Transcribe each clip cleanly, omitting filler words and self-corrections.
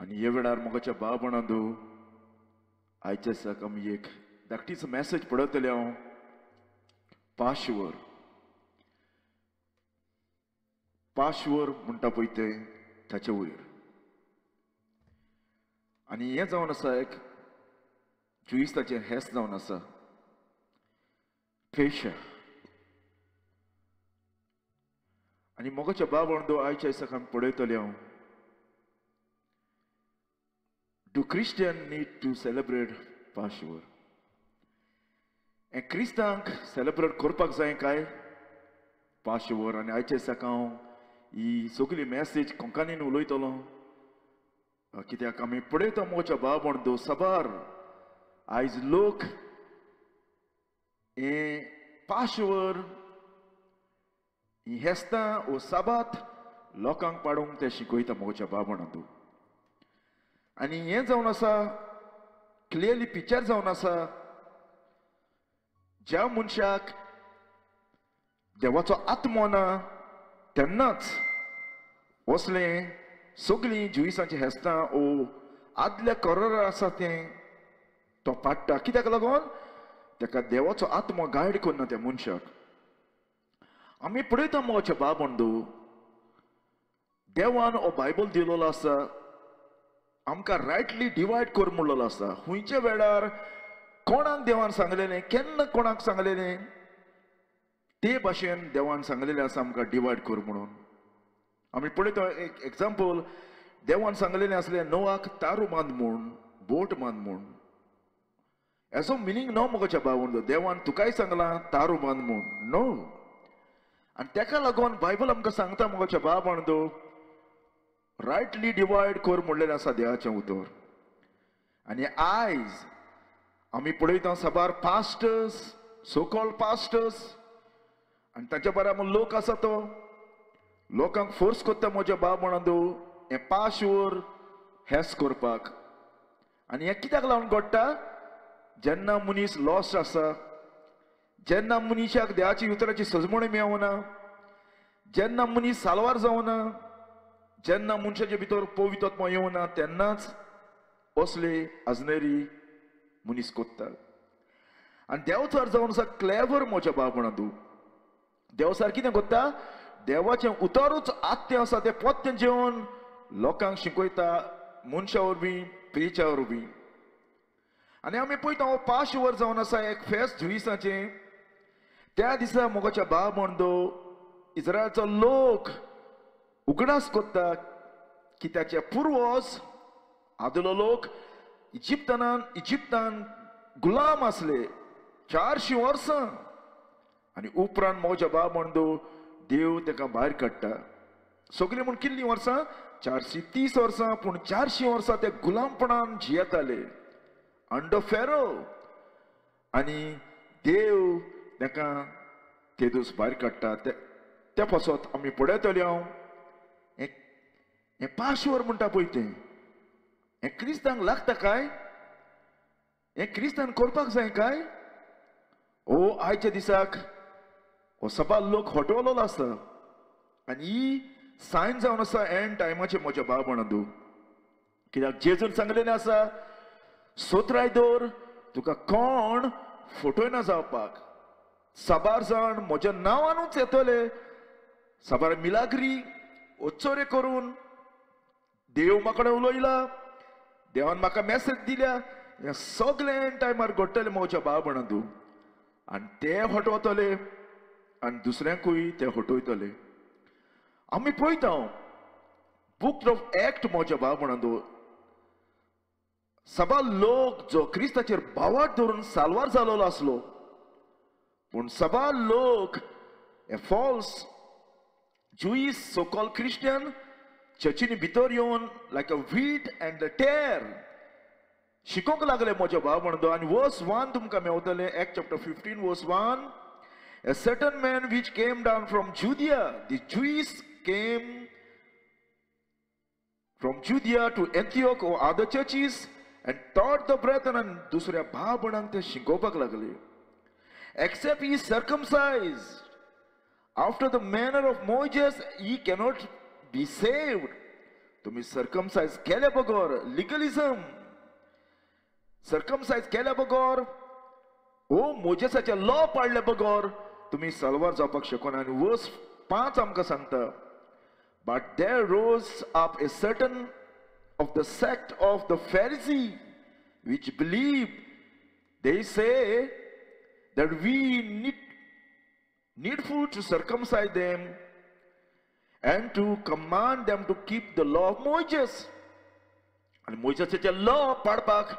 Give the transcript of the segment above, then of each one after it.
आणि हे वेळार मोगाच्या बाबणांदू आयच्या दिसाक आमी एक धाकटीचो मॅसेज पळयतले हांव पाशवर म्हणटा पळय तें ताचे वयर आनी हें जावन आसा एक जुइस्ताचें हेस जावन आसा पेशा आनी मोगाच्या बाबणांदू आयच्या दिसाक आमी पळयतले हांव Do Christians need to celebrate Passover? And Christians celebrate korpak जाय काय Passover आनी आयच्या दिसाक हांव ही सगळी मॅसेज कोंकणीन उलयतलो कित्याक आमी पळयता मोगाच्या बाबणांदू साबार आयज लोक हे Passover ही हेस्तां वो साबात लोकांक पाडूंक ते शिकयता मोगाच्या बाबणांदू आनी हें जावन आसा क्लियरली पिक्चर जावन आसा ज्या मनशाक देवाचो आत्मो ना तेन्नाच असलें सगळीं जुइसांची हेस्तां ओ आदल्या करार आसा तें तो पाडटा कित्याक लागून ताका देवाचो आत्मो गायड करना त्या मनशाक आमी पळयता मोगाच्या बाबणांदू देवान हो बायबल दिलोलो आसा आमकां रायटली डिवायड कर म्हणलेलो आसा खंयच्या वेळार कोणाक देवान सांगलेलें केन्ना कोणाक सांगलेलें ते भाशेन देवान सांगलेलें आसा आमकां डिवायड कर म्हणून आमी पळयता एक एग्जाम्पल देवान सांगलेलें आसलें नोवाक तारू बांद म्हूण बोट बांद म्हूण हेजो मिनींग नो मोगाच्या बाबणांदू देवान तुकाय सांगलां तारू बांद म्हूण नो आनी तेका लागून बायबल आमकां सांगता मोगाच्या बाबणांदू रायटली डिवायड कर म्हणलेलें आसा देवाचें उतर आनी आयज आमी पळयता साबार पास्टर्स सो कॉल्ड पास्टर्स आनी ताच्या बराबर लोक आसा तो लोकांक फोर्स करता म्हज्या बाबणांदू हें पाशवर हेस करपाक आनी हें कित्याक लागून घडटा जेन्ना मनीस लॉस्ट आसा जेन्ना मनशाक देवाची उतराची सजमणी मेळना जेन्ना मनीस साल्वार जावना जेन्ना मनशाच्या भितर पवित्र आत्मा येवना तेन्नाच असले अजनेरी मनीस कोत्ता आनी देव सर जावन आसा क्लेवर म्हज्या बाबणांदू देव सर कितें कोत्ता देवाचें उतरूच आत्तें आसा तें पोत्तें जेवन लोकांक शिकयता मनशा वरवीं प्रिचा वरवीं आनी आमी पळयता हो पाशवर जावन आसा एक फेस्त जुइसाचें त्या दिसा मोगाच्या बाबणांदू इस्रायलचो लोक उगडास कोत्ता की त्याचे पुर्वज आदलो लोक इजिप्तान गुलाम आसले 400 वर्सां आनी उपरांत मोगाच्या बाबणांदू देव ताका भायर काडटा सगळीं म्हण कितलीं वर्सां 430 वर्सां पूण 400 वर्सां ते गुलामपणान जियेताले अंडर फेरो आनी देव ताका ते दीस भायर काडटा ते पासत आमी पळयतले हांव हें पाशवर म्हणटा पळय तें हें क्रिस्तांक लागता काय हें क्रिस्तान करपाक जाय काय ओ आयच्या दिसाक हो सबार लोक हटवलेलो आसा आनी ही सायन जावन आसा एंड टायमाचें म्हज्या बाबणांदू कित्याक जेजून सांगलेलें आसा सोत्राय दवर तुका कोण फटयना जावपाक साबार जाण म्हज्या नांवानूच येतले साबार मिलाग्री ओच्चोरे करून देव म्हाका उलयला देवान म्हाका मॅसेज दिल्या हें सगळें टायमार घडटलें म्हज्या बाबणांदू आनी ते हटवतले आनी दुसऱ्यांकूय ते हटयतले आमी पळयता बूक ऑफ एक्ट म्हज्या बाबणांदू सबार लोक जो क्रिस्ताचेर भावाट धरून साल्वार जालोलो आसलो पूण सबार लोक हे फॉल्स Jewish so-called Christian चर्चीनी भितर येवन like a wheat and the tare शिकोवंक लागले म्हज्या बाबणांदू आनी वर्स 1 तुमकां मेवतलें act chapter 15 verse 1 A certain man which came down from Judea the Jews came from Judea to Antioch or other churches and taught the brethren and दुसऱ्या बाबणांक ते शिकोवपाक लागले except he is तुम्ही सर्कमसायज केल्या बगर लिगलिझम सर्कमसायज केल्या बगर ओ मोजेसाचे लॉ पाळले बगर तुम्ही साल्वार जावपाक शकना. आनी वर्स 5 आमकां सांगता but there rose up a certain of the sect of the Pharisee which believed, they say that we needful to circumcise them and to command them to keep the law of Moses. And Moses law पाडपाक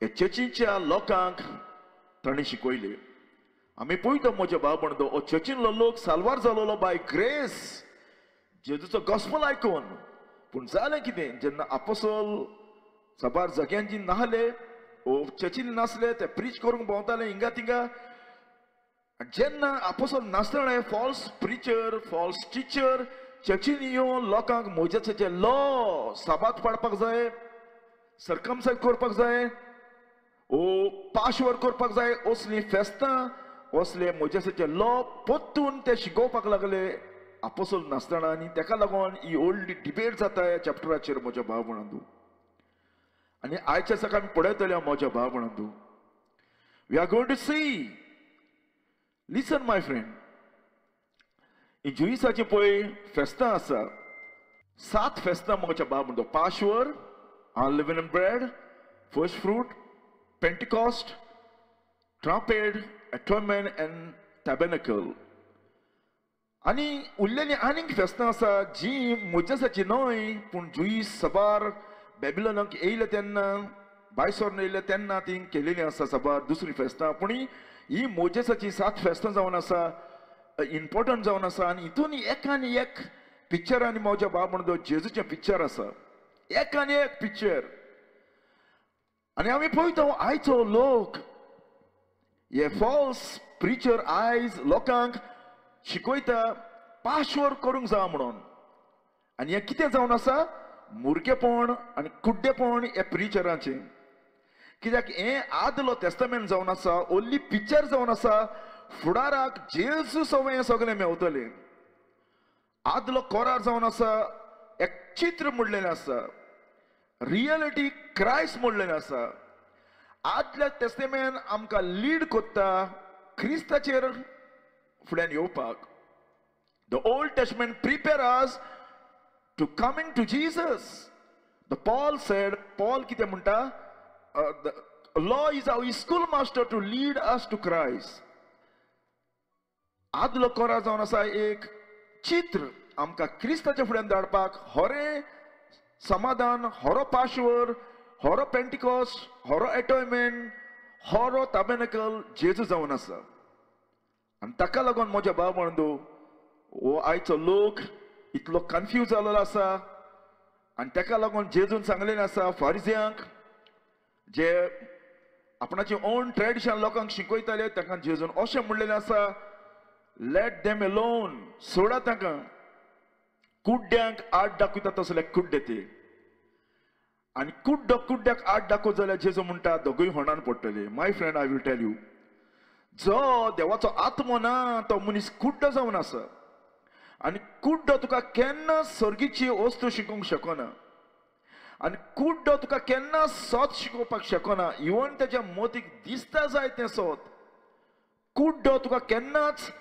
हे चर्चीच्या लोकांक ताणें शिकयले. आमी पळयता म्हज्या भाव बंदो हो चर्चींतलो लोक साल्वार जालोलो by grace जेजूचो gospel आयकून. पूण जालें कितें जेन्ना आपोसोल साबार जाग्यांची नाहले ओ चर्चीन नासले ते प्रीच करूंक भोंवताले हिंगा थिंगा. जेन्ना आपोसोल नासतना फॉल्स प्रिचर फॉल्स टिचर चर्चीन येवन लोकांक मोजेसाचे लॉ साबात पाडपाक जाय सर्कमसायज करपाक जाय ओ पाशवर करपाक जाय असली फेस्तां असले मोजेसाचे लॉ पोत्तून ते शिकोवपाक लागले आपोसोल नासतना. आनी तेका लागून ही व्हडली डिबेट जाता ह्या चॅप्टराचेर म्हज्या भाव भयणांनो. आनी आयच्या सकाळ आमी पळयतले म्हज्या भाव भयणांनो. We are going to see listen my friend ही जुईसाची पळय फेस्तां आसा 7 फेस्तां म्हज्या भाव भयणांनो. Passover unleavened bread first fruit Pentecost trumpet atonement and tabernacle. आनी उरलेली आनीक फेस्तां आसा जी मोजेसाची न्हय पूण जुईस साबार बॅबिलोनाक येयले तेन्ना बायसोर येयले तेन्ना ती केलेली आसा साबार दुसरी फेस्तां. पूण ही मोजेसाची 7 फेस्तां जावन आसा इम्पॉर्टंट जावन आसा. आनी हितून एक आनी एक पिक्चर आनी म्हज्या भाव म्हणतो जेजूचें पिक्चर आसा एक आनी एक पिक्चर. आनी आमी पळयता आयचो लोक हे फॉल्स प्रिचर आयज लोकांक शिकयता पाशवर करूंक जाय म्हणून. आनी हें कितें जावन आसा मुर्गेपण आनी कुड्डेपण हे प्रिचरांचे. कित्याक हें आदलो टेस्टामेंट जावन आसा ओन्ली पिक्चर जावन आसा फुडाराक जेजू सवय सगळें मेवतलें. आदलो कोरार जावन आसा एक चित्र मोडलेलें आसा रियलिटी क्रायस्ट मोडलेलें आसा. आदल्या टेस्टामेंट आमकां लीड कोत्ता क्रिस्ताचेर फुड्यान येवपाक. The Old Testament prepare us to coming to Jesus. The Paul said, Paul कितें म्हणटा the law is our schoolmaster to lead us to Christ. आदलो कोरा जावन आसा एक चित्र आमकां क्रिस्ताच्या फुड्यान धाडपाक. होरें समाधान होरो पाशवर होरो पेंटिकॉस्ट होरो एटोनमेंट होरो टॅबर्नकल जेजू जावन आसा. आनी ताका लागून म्हज्या भाव बंदो हो आयचो लोक इतलो कन्फ्यूज जाल्लो आसा. आनी ताका लागून जेजून सांगलेलें आसा फारिजियांक जे आपणाची ओन ट्रेडिशन लोकांक शिकयताले ताका जेजून अशें म्हणलेलें आसा लेट देम एलोन सोडा ताका. कुड्ड्यांक आड दाखयता तसले कुड्डे ते. आनी कुड्ड्याक आड दाखोव जाल्यार जेजू म्हणटा दोगूय होणान पडटले. My friend I will tell you जो देवाचो आत्मो ना तो मनीस कुड्डो जावन आसा. आनी कुड्डो तुका केन्ना सर्गीची वस्तू शिकोवंक शकना. आनी कुड्डो तुका केन्ना सोत शिकोवपाक शकना इवन तेज्या मोतीक दिसता जाय तें सोत. कुड्डो तुका केन्नाच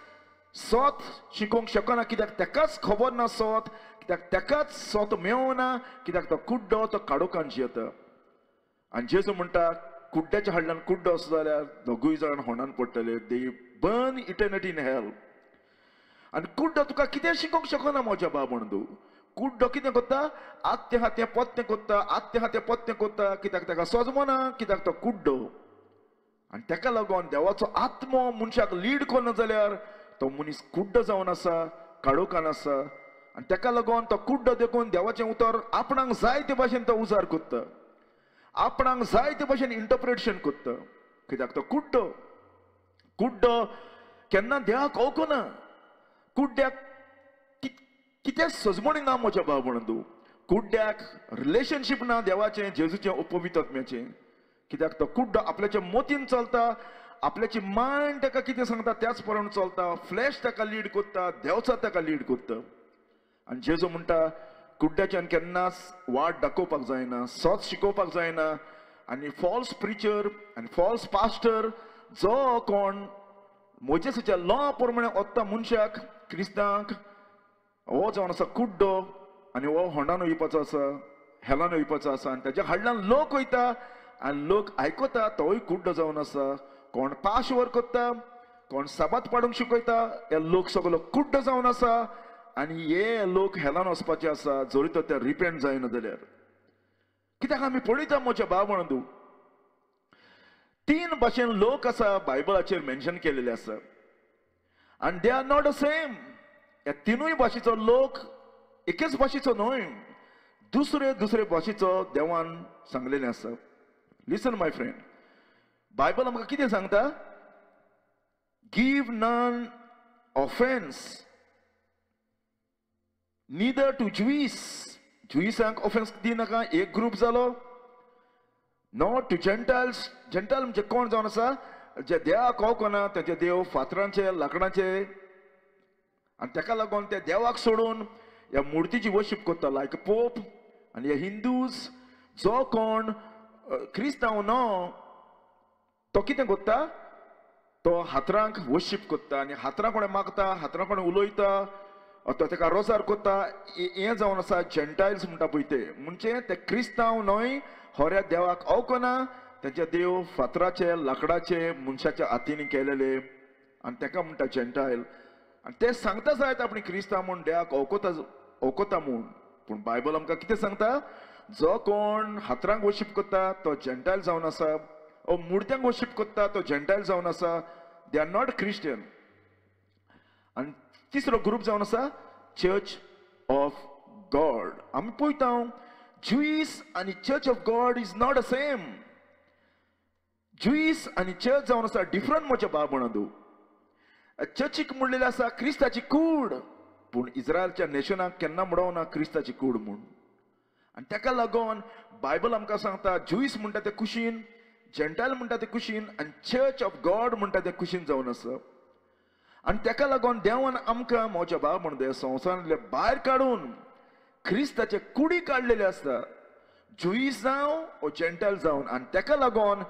सोत शिकोवंक शकना कित्याक तेकाच खबर ना सोत कित्याक तेकाच सोत मेवना कित्याक तो कुड्डो तो काडोकांत येता. आनी जेजू म्हणटा कुड्ड्याच्या हाडल्यान कुड्डो असो जाल्यार दोगूय जाण होणान पडटले. दे बर्न इटर्निटी इन हेल. आनी कुड्डो तुका कितें शिकोवंक शकना म्हज्या भाव बंदू. कुड्डो कितें कोत्ता आत्ते हातें पत्तें कोत्ता आत्ते हातें पत्तें कोत्ता कित्याक ताका सोजमना कित्याक तो कुड्डो. आनी ताका लागून देवाचो आत्मो मनशाक लीड करना जाल्यार तो मनीस कुड्डो जावन आसा काडोकान आसा. आनी ताका लागून तो कुड्डो देखून देवाचें उतर आपणाक जाय ते भाशेन तो उजार कोत्ता आपणाक जाय ते भाशेन इंटरप्रिटेशन कोत्ता. कित्याक तो कुड्डो केन्ना देवाक वळखना. कुड्ड्याक कितें सजमणी ना म्हज्या भाव बंदू. कुड्ड्याक रिलेशनशीप ना देवाचें जेजूचें उपवितात्म्याचें. कित्याक तो कुड्डो आपल्याच्या मोतीन चलता आपल्याची मायंड ताका कितें सांगता त्याच प्रमाणे चलता. फ्लॅश ताका लीड कोत्ता देवचा ताका लीड कोत्ता. आनी जेजू म्हणटा कुड्ड्याच्यान केन्नाच वाट दाखोवपाक जायना, सॉच शिकोवपाक जायना. आनी फॉल्स प्रिचर आनी फॉल्स पास्टर जो कोण मोजेसाच्या लॉ प्रमाणे वता मनशाक क्रिस्तांक हो जावन आसा कुड्डो आनी हो होंडान वयपाचो आसा, हेलान वयपाचो आसा. आनी ताच्या हाडल्यान लोक वयता आनी लोक आयकता तोय कुड्डो जावन आसा. कोण पाश वर करता, कोण साबात पाडूंक शिकयता, हे लोक सगळो कुड्डो जावन आसा. आनी हे लोक हेलान वचपाचे आसा जरी तर ते रिपेंट जायना जाल्यार. कित्याक आमी पळयता म्हज्या भाव बंधू, 3 भाशेन लोक आसा बायबलाचेर मेन्शन केलेले आसा. आनी they are not the same. ह्या 3 भाशेचो लोक एकेच भाशेचो न्हय, दुसरे दुसरे भाशेचो देवान सांगलेले आसा. लिसन माय फ्रेंड, बायबल आमकां कितें सांगता? Give none offence neither to Jews. ज्युइसांक ऑफेन्स दिनाका, एक ग्रुप जालो. Not to जेंटायल्स. जेंटायल म्हणजे कोण जावन आसा? जे देवाक कळकना, तेजे देव फातरांचे लांकडाचे. आनी ताका लागून ते देवाक सोडून ह्या मुर्तीची वर्शीप करता लायक पोप. आनी हे हिंदूज जो कोण क्रिस्तांव न्हय तो कितें करता? तो हातरांक वर्शीप करता. आनी हातरां कोणें मागता, हातरां कोणें उलयता, तो ताका रोजार करता. हें जावन आसा जेंटायल्स म्हणटा पळय ते. म्हणजे ते क्रिस्तांव न्हय, होऱ्या देवाक अवकना, तेचे देव फातराचे लांकडाचे मनशाच्या हातींनी केलेले, आनी ताका म्हणटा जेंटायल. आनी ते सांगता जायत आपणी क्रिस्तांव म्हूण देवाक अवकता म्हूण. पूण बायबल आमकां कितें सांगता? जो कोण हातरांक वर्शीप करता तो जेंटायल जावन आसा, मुर्त्यांक वर्शीप करता तो जेंटायल जावन आसा. They are not Christian. आनी तिसरो ग्रुप जावन आसा चर्च ऑफ गॉड. आमी पळयता ज्यूस आनी church of God is not the same. Juice आनी चर्च जावन आसा डिफरंट म्हज्या भाव बंधू. चर्चीक म्हणलेलें आसा क्रिस्ताची कूड, पूण इस्रायलच्या नेशनाक केन्ना म्हणोना क्रिस्ताची कूड म्हूण. आनी ताका लागून बायबल आमकां सांगता ज्यूस म्हणटा ते कुशीन, जेंटायल म्हणटा ते कुशीन, आनी चर्च ऑफ गॉड म्हणटा ते कुशीन जावन आसा. आनी ताका लागून देवान आमकां म्हज्या भाव बंधू संवसारांतले भायर काडून क्रिस्ताचे कुडी काडलेले आसता, ज्यूस जावं ओ जेंटायल जावन. आनी ताका लागून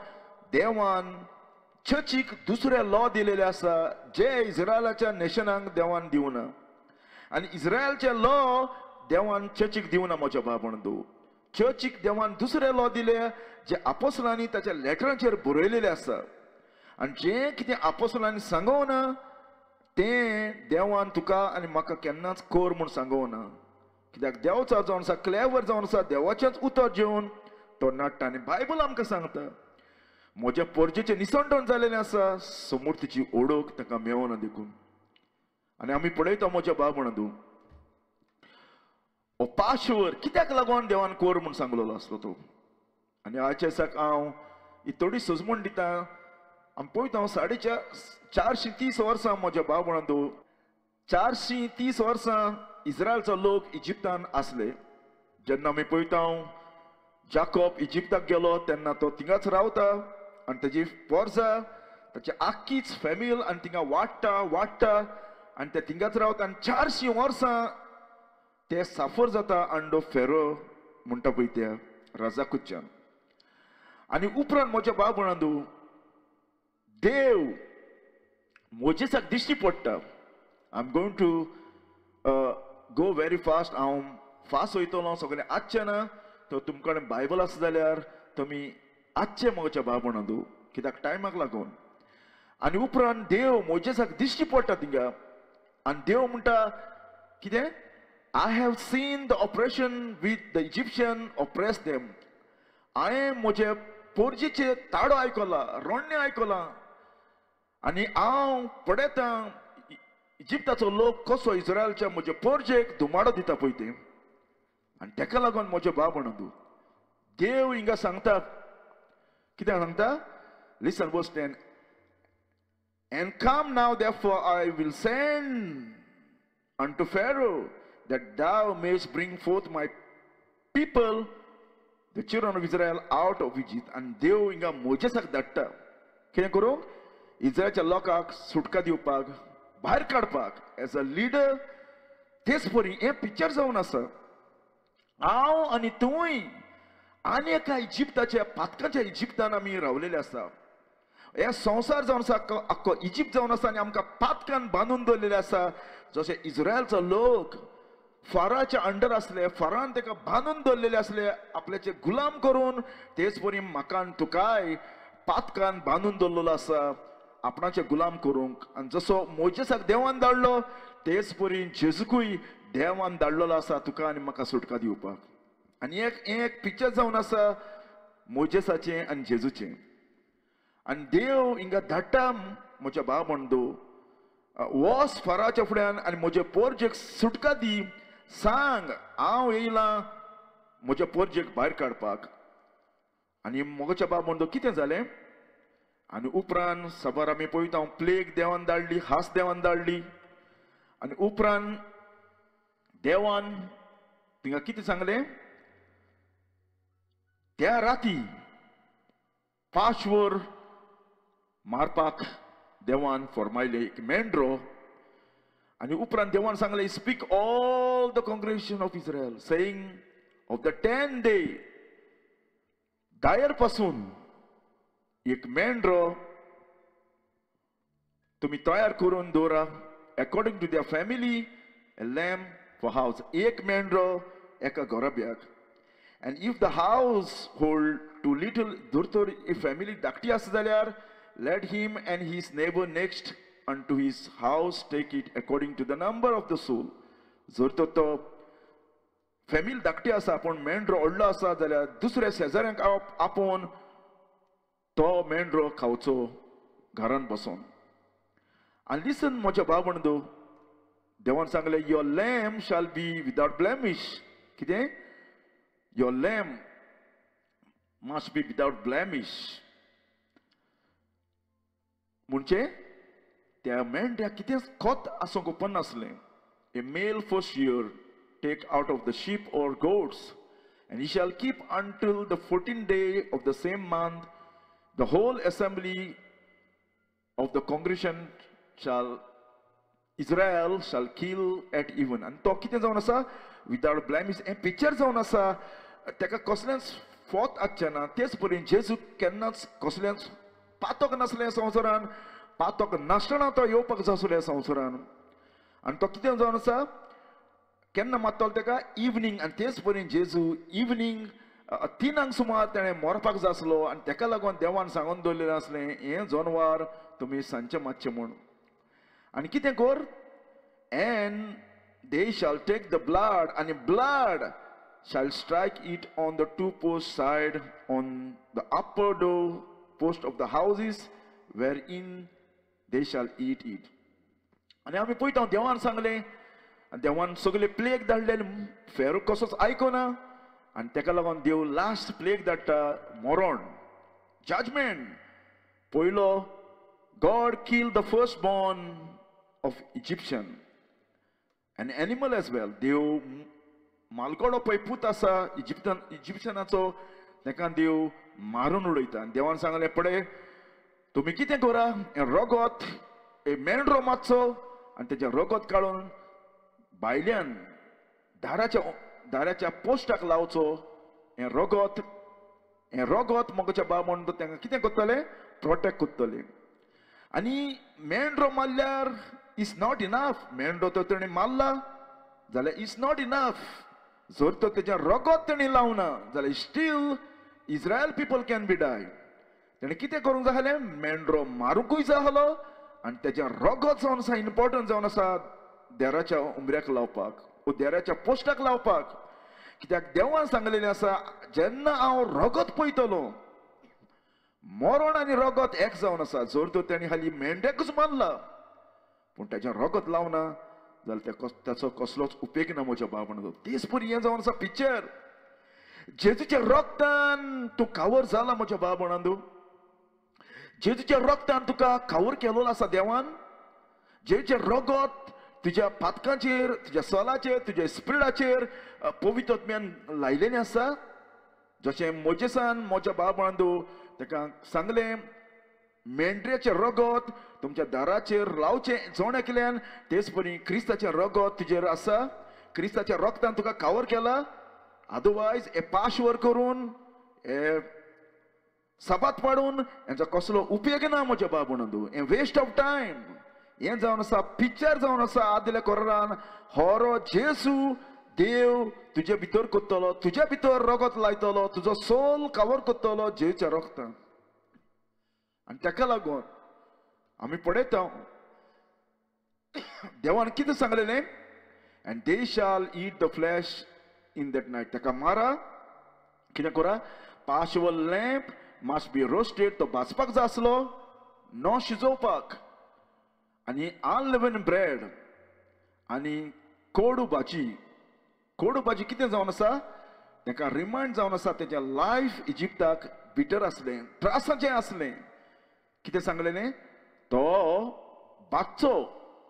देवान चर्चीक दुसरे लॉ दिलेले आसा जे इस्रायलाच्या नेशनाक देवान दिवना. आनी इस्रायलचे लॉ देवान चर्चीक दिवना म्हज्या भाव बंधू. चर्चीक देवान दुसरे लॉ दिले जे आपोस्तलांनी ताच्या लेटरांचेर बरयलेले आसा. आनी जें कितें आपोस्तलांनी सांगोना तें देवान तुका आनी म्हाका केन्नाच कर म्हूण सांगोना. कित्याक देवचा जावन आसा क्लेवर जावन आसा, देवाचेंच उतर जेवन तो नाडटा. आनी बायबल आमकां सांगता म्हज्या पोरजेचें निसंडण जालेलें आसा, समोर तिची ओळख ताका मेळना देखून. आनी आमी पळयता म्हज्या भाव बंधू, हो पाशवर कित्याक लागून देवान कोर म्हूण सांगलेलो आसलो तो. आनी आजच्या दिसाक हांव ही थोडी सजमण दिता. आमी पळयता 430 वर्सां म्हज्या भाव बंधू, 430 वर्सां इस्रायलचो लोक इजिप्तान आसले. जेन्ना आमी पळयता जाकोब इजिप्ताक गेलो तेन्ना तो थिंगाच रावता आनी ताजी पोरजां ताची आख्खीच फॅमिली आनी थिंगा वाडटा आनी ते थिंगाच रावता. आनी 400 वर्सां ते साफर जाता अंडो फेरो म्हणटा पळय त्या राजाकुच्यान. आनी उपरांत म्हज्या भाव बंधू देव मोजेसाक दिश्टी पडटा. I am going to go very fast. हांव फास्ट वयतलो, सगळें आजचें ना. तो तुमचे कडेन बायबल आसा जाल्यार तुमी आजचे म्हज्या भाव बंधू, कित्याक टायमाक लागून. आनी उपरांत देव मोजेसाक दिश्टी पडटा थिंगा. आनी देव म्हणटा कितें? I have seen the operation with the Egyptian oppress them. हांवें म्हजे पोरजेचे ताडो आयकला, रोडणें आयकलां. आनी हांव पळयता इजिप्ताचो लोक कसो इस्रायलच्या म्हजे पोरजेक धुमाडो दिता पळय ते. आनी ताका लागून म्हजे भाव बंधू देव हिंगा सांगता, कित्याक सांगता? Listen verse 10. And come now therefore I will send unto Pharaoh that thou mayest bring forth my people the children of Israel out of Egypt. And देव हिंगा मोजेसाक धाडटा कितें करूंक? इस्रायलच्या लोकांक सुटका दिवपाक, भायर काडपाक. एज अ लिडर तेच परी हें पिक्चर जावन आसा. हांव आनी तूंय आनी एका इजिप्ताच्या पातकाच्या इजिप्तान आमी रावलेले आसा. हे संवसार जावन आसा आख्खो इजिप्त जावन आसा आनी आमकां पातकान बांदून दवरलेले आसा. जशे इस्रायलचो लोक फाराच्या अंडर असले, फारान ताका बांदून दवरलेले असले आपल्याचे गुलाम करून, तेच परी म्हाका आनी तुकाय पातकान बांदून दवरलेलो आसा आपणाचे गुलाम करूंक. आनी जसो मोजेसाक देवान धाडलो तेच परी जेजूकूय देवान धाडलेलो आसा तुका आनी म्हाका सुटका दिवपाक. आनी एक पिक्चर जावन आसा मोजेसाचें आनी जेजूचें. आनी देव हिंगा धाडटा म्हज्या भाव बंधू, वच फाराच्या फुड्यान आनी म्हजे पोरजेक सुटका दी, सांग हांव येयलां म्हज्या पोरजेक भायर काडपाक. आनी मोगाच्या भाव बंधू कितें जालें? आनी उपरांत सबार आमी पळयता प्लेग देवान धाडली, हास देवान धाडली. आनी उपरांत देवान तिंगा कितें सांगलें? त्या राती 5 वर मारपाक देवान फरमायले एक मेंढरो. आनी उपरांत देवान सांगलें, speak all the congregation of Israel saying of the 10th day, दायर पासून एक मेंढरो तुम्ही तयार करून दवरा according to their family, a lamb for house. एक मेंढरो एका घोराब्याक. And if the household too little, धुरतर if family धाकटी आसा जाल्यार, let him and his neighbor next unto his house take it according to the number of the soul. जर तो family धाकटी आसा पण मेंढरो व्हडलो आसा जाल्यार दुसऱ्या शेजाऱ्यांक आपोवन तो मेंढरो खावचो घरान बसून. And listen म्हज्या भाव बंधू, देवान सांगले your lamb shall be without blemish. कितें? Your lamb must be without blemish. म्हणजे त्या मेंढ्या कितें खोत आसूंक उपनासलें. A male first year take out of the sheep or goats, and he shall keep until the 14th day of the same month. The whole assembly of the congregation Israel shall kill at even. And तो कितें जावन आसा? Without blemish. हे picture जावन आसा तेका कसलेंच फोत आसचें ना. तेच परी जेजू केन्नाच कसलेंच पातक नासलें संवसारान, पातक नासतना तो येवपाक जाय आसलें संवसारान. आनी तो कितें जावन आसा? केन्ना मारतलो तेका? इवनिंग. आनी तेच परी जेजू इवनिंग 3 सुमार तेणें मरपाक जाय आसलो. आनी तेका लागून देवान सांगून दवरलेलें आसलें हें जनवार तुमी सांजचें मातचें म्हूण. आनी कितें कर? And they shall take the blood, and blood shall strike it on the 2 post side on the upper door post of the houses wherein they shall eat it. आनी आमी पळयता देवान सांगलें, देवान सगळे प्लेग धाडले, फेरो कसोच आयकना. आनी तेका लागून देव लास्ट प्लेग धाडटा, मरण, जजमेंट. पयलो God killed the firstborn of Egyptian, an animal as well. देव मालकोडो पळय पूत आसा इजिप्शियनाचो तेका देव मारून उडयता. आनी देवान सांगलें पळय तुमी कितें करा, हें रगत मेंढरो मातसो आनी तेजें रगत काडून भायल्यान दाराच्या पोस्टाक लावचो. हें रगत मोगाच्या भाव म्हणटा तांकां कितें करतलें? प्रोटेक्ट करतलें. आनी मेंढरो मारल्यार इज नॉट इनफ. मेंढरो तो तेणें मारला जाल्यार इज नॉट इनफ. जर तो तेजें रगत तेणें लावना जाल्यार still Israel people can be die. तेणें कितें करूंक जाय आसलें? मेंढरो मारूंकूय जाय आसलो आनी तेजें रगत जावन आसा इम्पॉर्टंट जावन आसा देराच्या उमऱ्याक लावपाक वा देराच्या पोस्टाक लावपाक. कित्याक देवान सांगलेलें आसा जेन्ना हांव रगत पळयतलो, मरण आनी रगत एक जावन आसा. जर तर तेणी हाली मेंढ्याकूच मारला पूण तेजें रगत लावना जाल्यार ताचो कसलोच उपेग ना म्हज्या भावांनो. तेच परी हें जावन आसा पिक्चर. जेजूच्या रगतान तूं कावर जाला म्हज्या भावांनो. जेजूच्या रगतान तुका कावर केलो आसा देवान. जेजूचें रगत तुज्या पातकांचेर, तुज्या सोलाचेर, तुज्या स्पिरिटाचेर पवित्रत्म्यान लायलेलें आसा. जशें मोजेसान म्हज्या भावांनो तेका सांगलें मेंढऱ्याचें रगत तुमच्या दाराचेर लावचें जोण केल्यान, तेच परी क्रिस्ताचें रगत तुजेर आसा. क्रिस्ताच्या रगतान तुका कावर केला अदरवायज हे पाशवर करून हे सबात पाडून यांचा कसलो उपयोग ना म्हज्या बाबून हे वेस्ट ऑफ टाइम हे जावन आसा पिक्चर जावन आसा आदल्या कोरान होरो जेसू देव तुझे भितर करतलो तुझ्या भितर रगत लायतलो तुजो सोल कवर करतलो जेवच्या रगतान आणि ताका लागून आमी पळयता देवान कितें सांगलेलें and they shall eat the flesh in that night. ताका मारा कितें करा Passover lamb must be roasted तो भाजपाक जाय आसलो न शिजोवपाक आनी unleavened bread आनी कोडू भाजी कितें जावन आसा ताका रिमांड जावन आसा तेच्या लायफ इजिप्ताक बिटर आसलें त्रासाचें आसलें कितें सांगलेलें तो बाचचो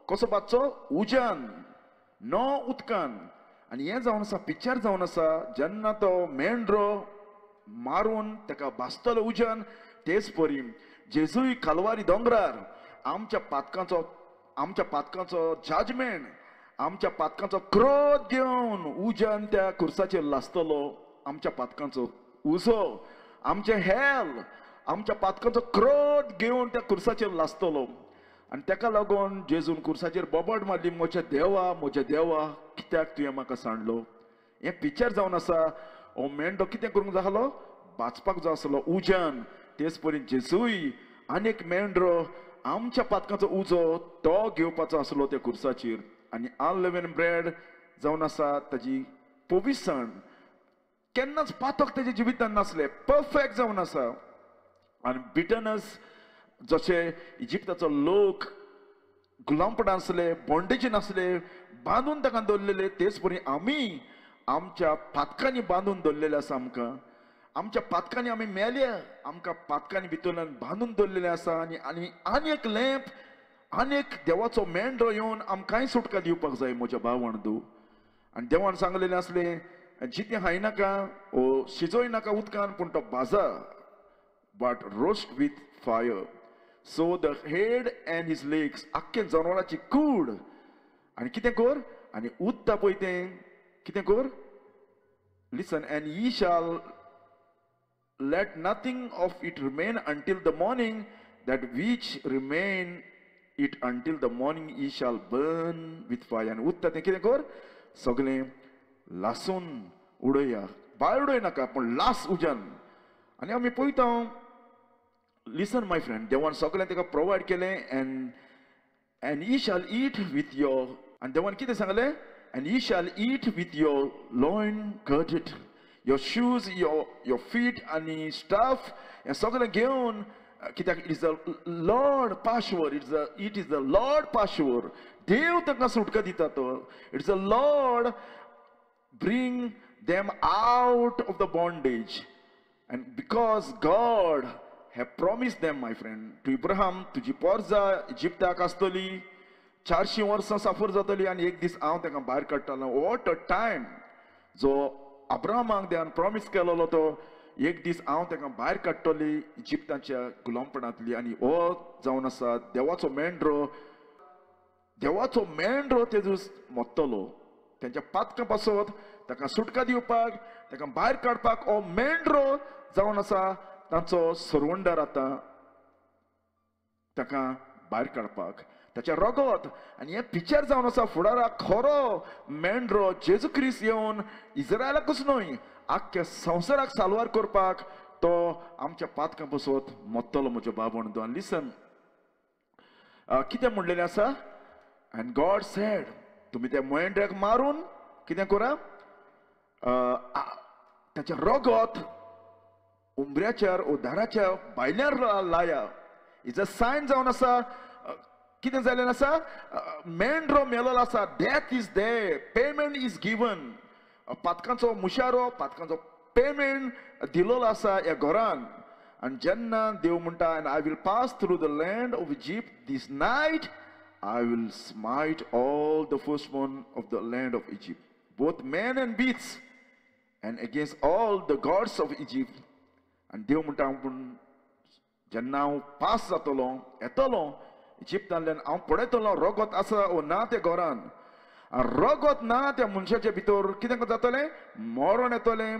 कसो बाचचो उज्यान न उदकान आनी हें जावन आसा पिक्चर जावन आसा जेन्ना तो मेंढरो मारून ताका भाजतलो उज्यान तेच परी जेजूय कालवारी दोंगरार आमच्या पातकांचो जजमेंट आमच्या पातकांचो क्रोध घेवन उज्यान त्या कुर्साचेर लासतलो आमच्या पातकांचो उजो आमचे हेल आमच्या पातकांचो क्रोध घेवन त्या कुर्साचेर लासतलो आणि ताका लागून जेजून कुर्साचेर बोबड मारली म्हज्या देवा कित्याक तुवें म्हाका सांडलो हें पिक्चर जावन आसा हो मेंढो कितें करूंक जाय आसलो भाजपाक जाय आसलो उज्यान तेच परी जेजूय आनीक मेंढरो आमच्या पातकांचो उजो तो घेवपाचो आसलो त्या कुर्साचेर आनी अनलेवेन ब्रेड जावन आसा ताजी पवित्रसाण केन्नाच पातक तेज्या जिवितान नासले परफेक्ट जावन आसा आनी बिटरनेस जशे इजिप्ताचो लोक गुलामपण आसले बॉन्डेजीन आसले बांदून ताका दवरलेले तेच परी आमी आमच्या पातकांनी बांदून दवरलेले आसा आमच्या पातकांनी आमी मेल्या आमकां पातकांनी भितरल्यान बांदून दवरलेले आसा आनी एक लॅम्प आनी एक देवाचो मेंढरो येवन आमकांय सुटका दिवपाक जाय म्हज्या भावंडू आनी देवान सांगलेलें आसलें जितें खायनाका ओ शिजोय नाका उदकान पूण तो भाजा but roast with fire so the head and his legs आख्खे जनावरांची कूड आनी कितें कर आनी उदता पळय तें कितें कर listen and ye shall let nothing of it remain until the morning that which remain it until the morning ye shall burn with fire आनी उदता तें कितें कर सगळें लासून उडया भायर उडय नाका पूण लास उज्यान आनी आमी पळयता लिसन माय फ्रेंड देवान सगळें ताका प्रोवायड केलें and ye shall eat with your आनी देवान कितें सांगलें and ye shall eat with your loin girded your shoes your feet आनी stuff हें सगळें घेवन कित्याक it is the Lord Passover it is the Lord Passover देव ताका सुटका दिता तो it is the Lord bring them out of the bondage and because God have promised them my friend to Abraham तुजी पोरजा इजिप्ताक आसतली 400 वर्सां सफर जातली आनी एक दीस हांव ताका भायर काडटलो वॉट अ टायम जो अब्राहमाक देवान प्रॉमिस केलेलो तो एक दीस हांव ताका भायर काडटली इजिप्ताच्या गुलामपणांतली आनी हो जावन आसा देवाचो मेंढरो तेजूस मोत्तलो त्यांच्या पातकां पासत ताका सुटका दिवपाक ताका भायर काडपाक हो मेंढरो जावन आसा तांचो सरवंडर आतां ताका भायर काडपाक ताचें रगत आनी हें पिक्चर जावन आसा फुडाराक खरो मेंढरो जेजू क्रिस्त येवन इस्रायलाकूच न्हय आख्ख्या संवसाराक सालवार करपाक तो आमच्या पातकां बसत मोत्तलो म्हज्या बाबंडो आनी लिसन कितें म्हणलेलें आसा एंड गॉड सेड तुमी त्या मेंढऱ्याक मारून कितें करा ताचें रगत उंबऱ्याचेर ओ दाराच्या भायल्यार लाया इज अ सायन जावन आसा कितें जालें आसा मेंढरो मेलोलो आसा death is their payment is given पातकांचो मुशारो पातकांचो पेमेंट दिलोलो आसा ह्या घरान आनी जेन्ना देव म्हणटा and I will pass through the land of Egypt this night I will smite all the firstborn of the land of Egypt, both men and beasts, and against all the gods of Egypt. And Dev म्हणटा जेन्ना हांव पास जातलो येतलो इजिप्तांतल्यान हांव पळयतलो रगत आसा वो ना ते घरान रगत ना त्या मनशाच्या भितर कितें जातलें मरण येतलें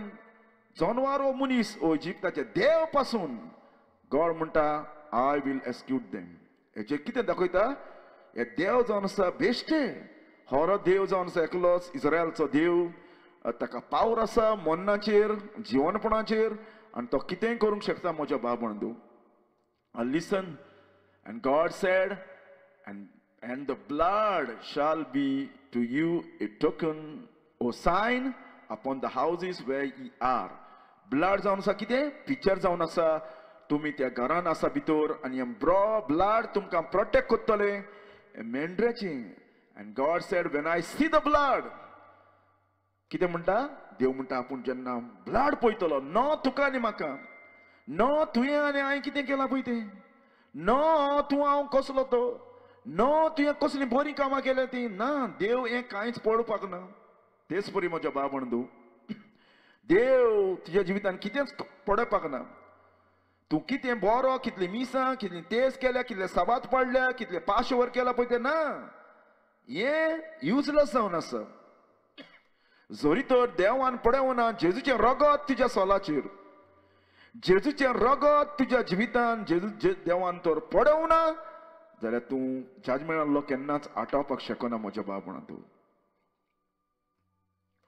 जनवार ओ मनीस ओ इजिप्ताचे देव पासून गॉड म्हणटा आय विल एस्क्यूट देम हेचे कितें दाखयता हे देव जावन आसा बेश्टे होरो देव जावन आसा एकलोच इस्रायलचो देव ताका पावर आसा मन्नाचेर जिवनपणाचेर आनी तो कितेंय करूंक शकता म्हज्या बाबंदू listen and God said and the blood shall be to you a token or sign upon the houses where ye are blood जावन आसा कितें पिक्चर जावन आसा तुमी त्या घरान आसा भितर आनी blood तुमकां प्रोटेक्ट करतले मेंढऱ्याचें and God said when I see the blood कितें म्हणटा देव म्हणटा आपूण जेन्ना ब्लड पळयतलो न तुका आनी म्हाका न तुवें आनी हांवें कितें केलां पळय तें न तूं हांव कसलो तो न तुवें कसलीं बरीं कामां केल्यां ती ना देव हें कांयच पळोवपाक ना तेच परी म्हज्या बाबंदू देव तुज्या जिवितांत कितेंच पळोवपाक ना तूं कितें बरो कितलीं मिसां कितलीं तेज केल्या कितले सबात पडल्या कितले पाश वर केला पळय तें ना हें युजलेस जावन आसा जरी तर देवान पळोवना जेजूचें रगत तुज्या सोलाचेर जेजूचें रगत तुज्या जिवितान जेजू देवान तर पळोवना जाल्यार तूं जजमेंटांतलो केन्नाच आटोवपाक शकना म्हज्या बाबणांतू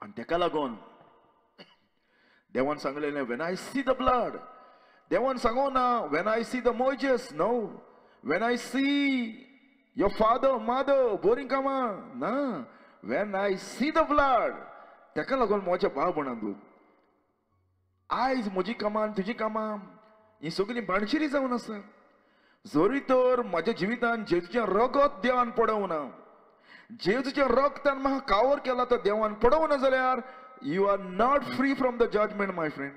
आनी तेका लागून देवान सांगलेलें when I see the blood देवान सांगोना when I see the Moses no when I see your father mother बरीं कामां ना when I see the blood तेका लागून म्हज्या बाबणांतू आयज म्हजी कामां तुजी कामां ही सगळीं भाणशिरी जावन आसा जरी तर म्हज्या जिवितान जेजूचें रगत देवान पडोवना जेजूचें रगतान म्हाका कावर केला तो देवान पडोवना जाल्यार you are not free from the judgment my friend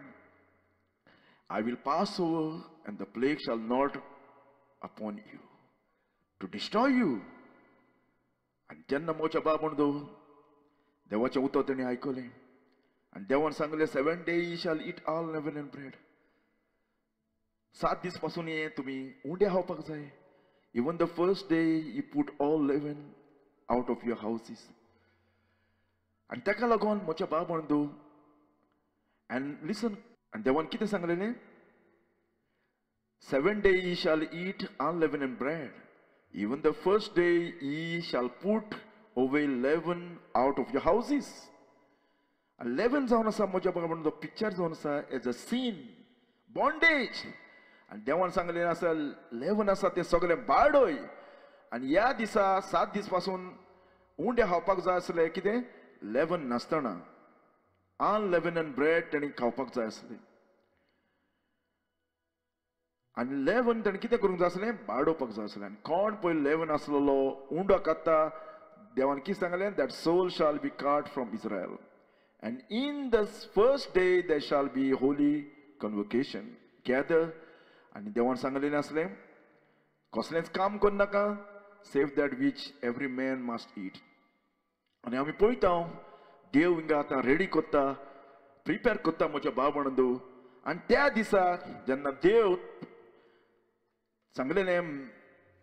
I will pass over and the plague shall not upon you to destroy you आनी जेन्ना म्हज्या बाबंदो देवाचें उतर तेणी आयकलें आनी देवान सांगलें 7 days you shall eat all leavened bread 7 दीस पासून हे तुमी उंडे खावपाक जाय even the first day you put all leaven out of your houses आनी तेका लागून म्हज्या बाबंदू and listen आनी देवान कितें सांगलेलें 7 days ye shall eat unleavened bread even the first day ye shall put away leaven out of your houses leaven जावन आसा म्हज्या बाबंदू पिक्चर जावन आसा एज अ सीन बॉन्डेज आनी देवान सांगलेलें आसा लेवन आसा तें सगळें बाळडोय आनी ह्या दिसा 7 दीस पासून उंडे खावपाक जाय आसलें कितें लेवन नासतना अनलेवन्ड ब्रेड तेणी खावपाक जाय आसलें आनी लेवन तेणी कितें करूंक जाय आसलें बाळडोवपाक जाय आसलें आनी कोण पळय लेवन आसलेलो उंडो खाता देवान कितें सांगलें that soul shall be cut from Israel and in the first day there shall be holy convocation gather and देवान सांगलेलें आसलें कसलेंच काम करनाका save that which every man must eat आनी आमी पळयता देव हिंगा आतां रेडी करता प्रिपेर करता म्हज्या बाबंदू आनी त्या दिसा जेन्ना देव सांगलेलें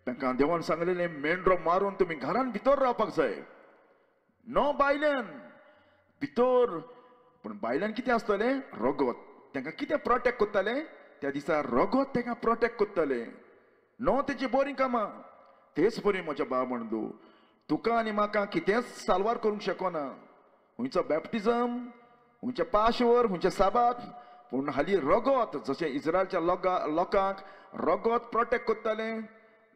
तांकां देवान सांगलेलें मेंढरो मारून तुमी घरान भितर रावपाक जाय नो भायल्यान भितर पूण बायलान कितें आसतलें रगत तांकां कितें प्रोटेक्ट करतालें त्या दिसा रगत तांकां प्रोटेक्ट करतालें नो तेची बरीं कामां तेच बरीं म्हज्या बाबंदू तुका आनी म्हाका कितेंच साल्वार करूंक शकना हुंयचो बॅप्टिजम हुंयचे पाशवर हुंयचे साबात पूण हाली रगत जशें इस्रायलच्या लोकांक रगत प्रोटेक्ट करतालें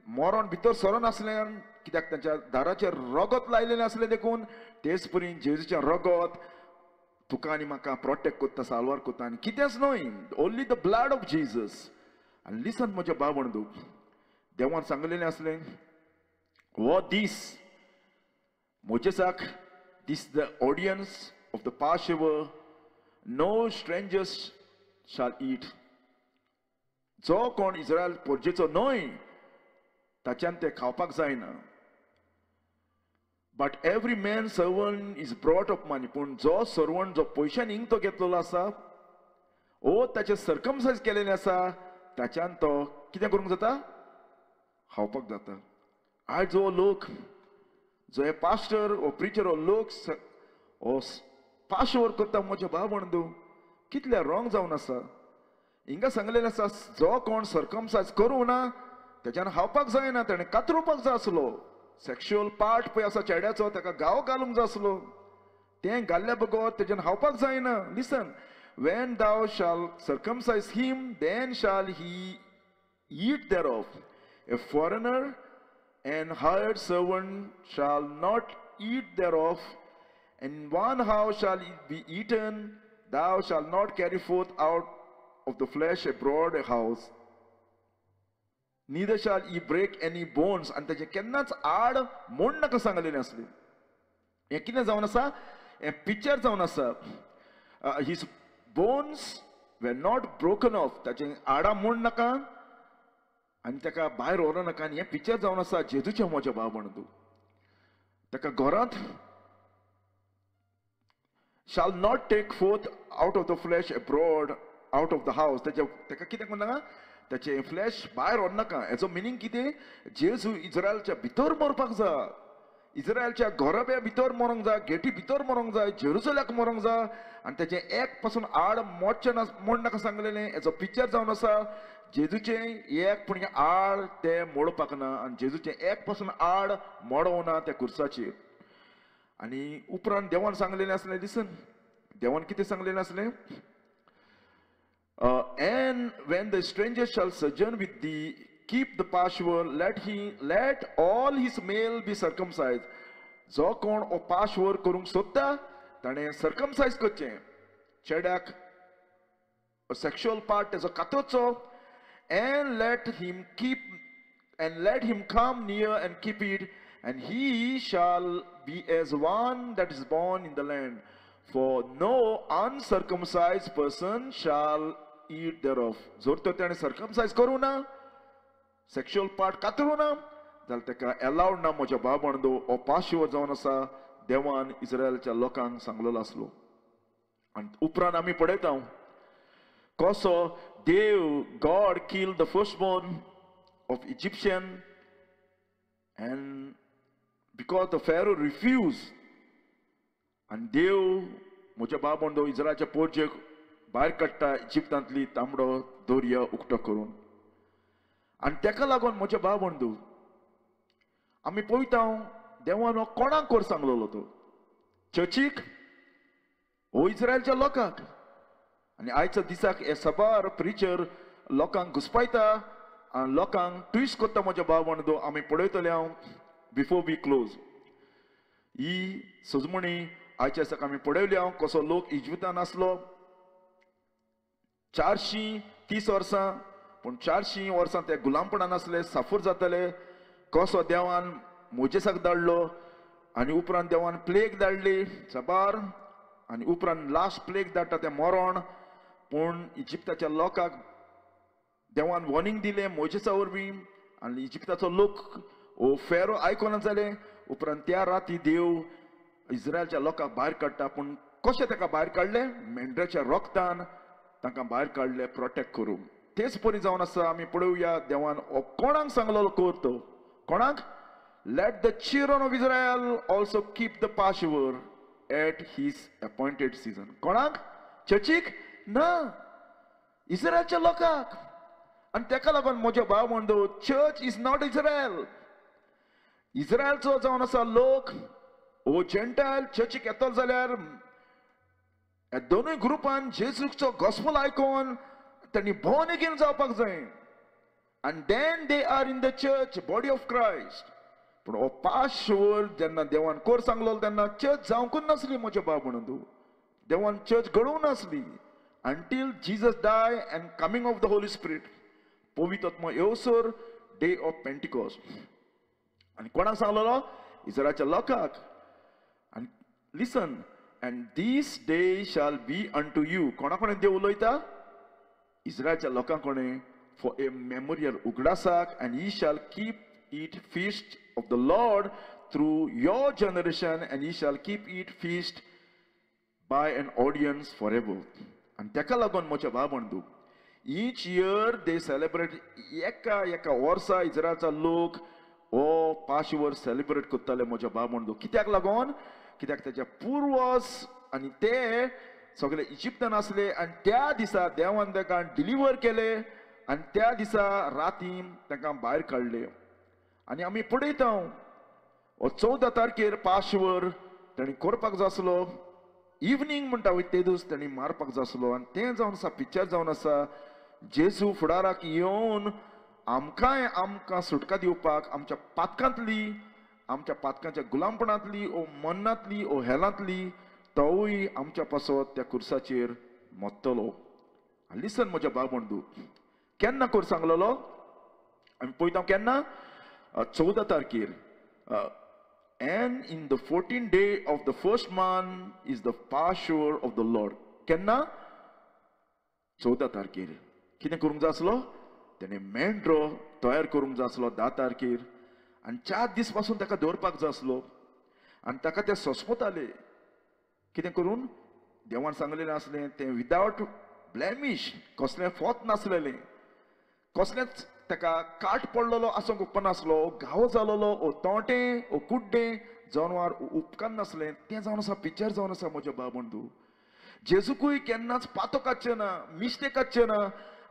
मरण भितर सरोन आसलें कित्याक तांच्या दाराचेर रगत लायलेलें आसलें देखून तेच परी जेजूचें रगत तुका आनी म्हाका प्रोटेक्ट करता साल्वार करता आनी कितेंच न्हय only the blood of Jesus आनी लिसन म्हज्या बाबंदू देवान सांगलेलें आसलें हो दीस मोजेसाक this the ordinance of the Passover no strangers shall eat जो कोण इस्रायल पोरजेचो न्हय ताच्यान ते खावपाक जायना but every man servant is bought of money पूण जो सर्वंट जो पयशान हिंग तो घेतलेलो आसा ओ ताचे सर्कमसायज केलेलें आसा ताच्यान तो कितें करूंक जाता खावपाक जाता आयज जो लोक जो हे पास्टर ओ प्रिचर ओ लोक ओ पाश वर करता म्हजे भाव म्हणू कितले रॉंग जावन आसा. हिंगा सांगलेलें आसा जो कोण सर्कमसायज करूं ना तेच्यान हावपाक जायना, ताणें कातरुपाक जाय आसलो. सेक्शुअल पार्ट पळय आसा चेड्याचो ताका गांव घालूंक जाय आसलो, तें घाल्ल्या बगोत तेच्यान हावपाक जायना. Listen, when thou shalt circumcise him, then shall he eat thereof. A foreigner and hired servant shall not eat thereof. In one house shall it be eaten. Thou shalt not carry forth out of the flesh abroad a house. Neither shall ye break any bones. And तेजे केन्नाच आड mode नाका सांगलेलें आसलें. हें कितें जावन आसा, हें पिक्चर जावन आसा. His bones were not broken off. ताचे आडा मोड नाका आनी ताका भायर व्हरो नाका. आनी हें पिक्चर जावन आसा जेजूचें म्हजें भाव म्हणून. ताका घरांत shall not take forth out of the flesh abroad out of the house. ताका कितें म्हणना, ताचे फ्लॅश भायर व्हर नाका. हेचो मिनींग कितें, जेजू इस्रायलच्या भितर मरपाक जाय, इस्रायलच्या घराब्या भितर मरोंक जाय, गेटी भितर मरोंक जाय, जेरुसल्याक मरोंक जाय. आनी ताचें एक पासून आड मोडचें ना मोड नाका सांगलेलें. हेचो पिक्चर जावन आसा जेजूचें एक पूण आड तें मोडपाक ना, आनी जेजूचें एक पासून आड मोडों ना त्या कुर्साचेर. आनी उपरांत देवान सांगलेलें आसलें, लिसन, देवान कितें सांगलेलें आसलें, and when the stranger shall sojourn with thee, keep the Passover, let all his male be circumcised. जो कोण ओ पाशवर करूंक सोदता ताणें सर्कमसायज करचें. चेड्याक सेक्शुअल पार्ट तेजो कातरचो. And let him come near and keep it, and he shall be as one that is born in the land. For no uncircumcised person shall eat thereof. जर तर ताणें सर्कमसायज करूं ना, सेक्शुअल पार्ट कातरूं ना, जाल्यार ताका allowed ना म्हज्या भाव बांदो. हो पाशवर जावन आसा देवान इस्रायलच्या लोकांक सांगलेलो आसलो. आनी उपरांत आमी पळयता कसो देव God killed the firstborn of Egyptian, and because the Pharaoh refused, and देव म्हज्या भाव बांदो इस्रायलच्या पोरजेक भायर काडटा इजिप्तांतली तांबडो दर्या उक्तो करून. आनी तेका लागून म्हज्या भाव बांदो आमी पळयता देवान हो कोणाक कोर सांगलेलो तो, चर्चीक हो इस्रायलच्या लोकांक. आनी आयच्या दिसाक हे सबार प्रिचर लोकांक घुस्पायता आनी लोकांक ट्विस्ट करता. म्हज्या भाव बांदो आमी पळयतले हांव बिफोर वी क्लोज. ही सजमणी आयच्या दिसाक आमी पळयली हांव कसो लोक इजिप्तान आसलो 430 वर्सां, पूण 400 वर्सां ते गुलामपणान आसले, साफूर जाताले. कसो देवान मोजेसाक धाडलो आनी उपरांत देवान प्लेग धाडली सबार, आनी उपरांत लास्ट प्लेग धाडटा तें मरण. पूण इजिप्ताच्या लोकांक देवान वॉर्निंग दिलें मोजेसा वरवीं, आनी इजिप्ताचो लोक ओ फेरो आयकोना जाले. उपरांत त्या राती देव इस्रायलच्या लोकांक भायर काडटा. पूण कशें ताका भायर काडलें, मेंढराच्या रोगतान तांकां भायर काडलें प्रोटेक्ट करूंक. तेच परी जावन आसा आमी पळोवया देवान हो कोणाक सांगलेलो कोर तो, कोणाक, let the children of Israel also keep the Passover at his appointed season. कोणाक, चर्चीक ना, इस्रायलच्या लोकांक. आनी तेका लागून म्हज्या भाव म्हणदो चर्च इज नॉट इस्रायल. इस्रायलचो जावन आसा लोक ओ जेंटायल चर्चीक येतलो जाल्यार ह्या दोनूय ग्रुपान जेजूचो गॉस्पल आयकोन तांणी बोर्न अगेन जावपाक जाय, आनी then they are in the church, body of Christ. पूण हो पाशवर जेन्ना देवान कोर सांगलो तेन्ना चर्च जावंकूच नासली म्हज्या भाव म्हणून. देवान चर्च घडोवंक नासली until Jesus died and coming of the Holy Spirit. पवित्र आत्मा येवसर डे ऑफ पेंटिकॉस्ट. आनी कोणाक सांगलेलो, इस्रायलच्या लोकांक. आनी listen, and this day shall be unto you. कोणा कोणें देव उलयता, इस्रायलच्या लोकांक कोणें, for a memorial उगडासाक, and ye shall keep it feast of the Lord through your generation, and ye shall keep it feast by an audience forever. आनी तेका लागून म्हज्या भाव बंधू, each year they celebrate एका वर्सा इस्रायलचा लोक ओ पाशवर सेलिब्रेट करताले म्हज्या भावंडू. कित्याक लागून? कित्याक तेजे पुर्वज आनी ते सगळे इजिप्तान असले आनी त्या दिसा देवान तांकां डिलिव्हर केले आनी त्या दिसा रातीन तांकां भायर काडले. आनी आमी पळयता 14 तारखेर पाशवर तांणी करपाक जाय आसलो. इवनिंग म्हणटा वय ते दीस तांणी मारपाक जाय आसलो. आनी तें जावन आसा, पिक्चर जावन आसा, जेजू फुडाराक येवन आमकां सुटका दिवपाक आमच्या पातकांतली, आमच्या पातकांच्या गुलामपणांतली ओ मन्नांतली ओ हेलांतली तोवूय आमच्या पासत त्या कुर्साचेर मोत्तलो. लिसन म्हज्या भावंडू, केन्ना कोर सांगलेलो आमी पळयता केन्ना? 14 तारखेर. And in the 14th day of the first month is the Passover of the Lord. केन्ना? 14 तारखेर. कितें करूंक जाय आसलो? तेणे मेंढरो तयार करूंक जाय आसलो 10 तारखेर आनी 4 दीस पासून ताका दवरपाक जाय आसलो. आनी ताका ते सोंसपताले कितें करून? देवान सांगलेलें आसलें तें विदावट ब्लॅमिश, कसलें फोत नासलेलें, कसलेंच ताका काट पडलेलो आसूंक उपनासलो, घावो जालोलो ओ तोंटें ओ कुड्डें जनवार उपकान नासलें. तें जावन आसा, पिक्चर जावन आसा म्हज्या भावंडू. जेजूकूय केन्नाच पातो काडचें ना, मिस्टेक काडचें ना.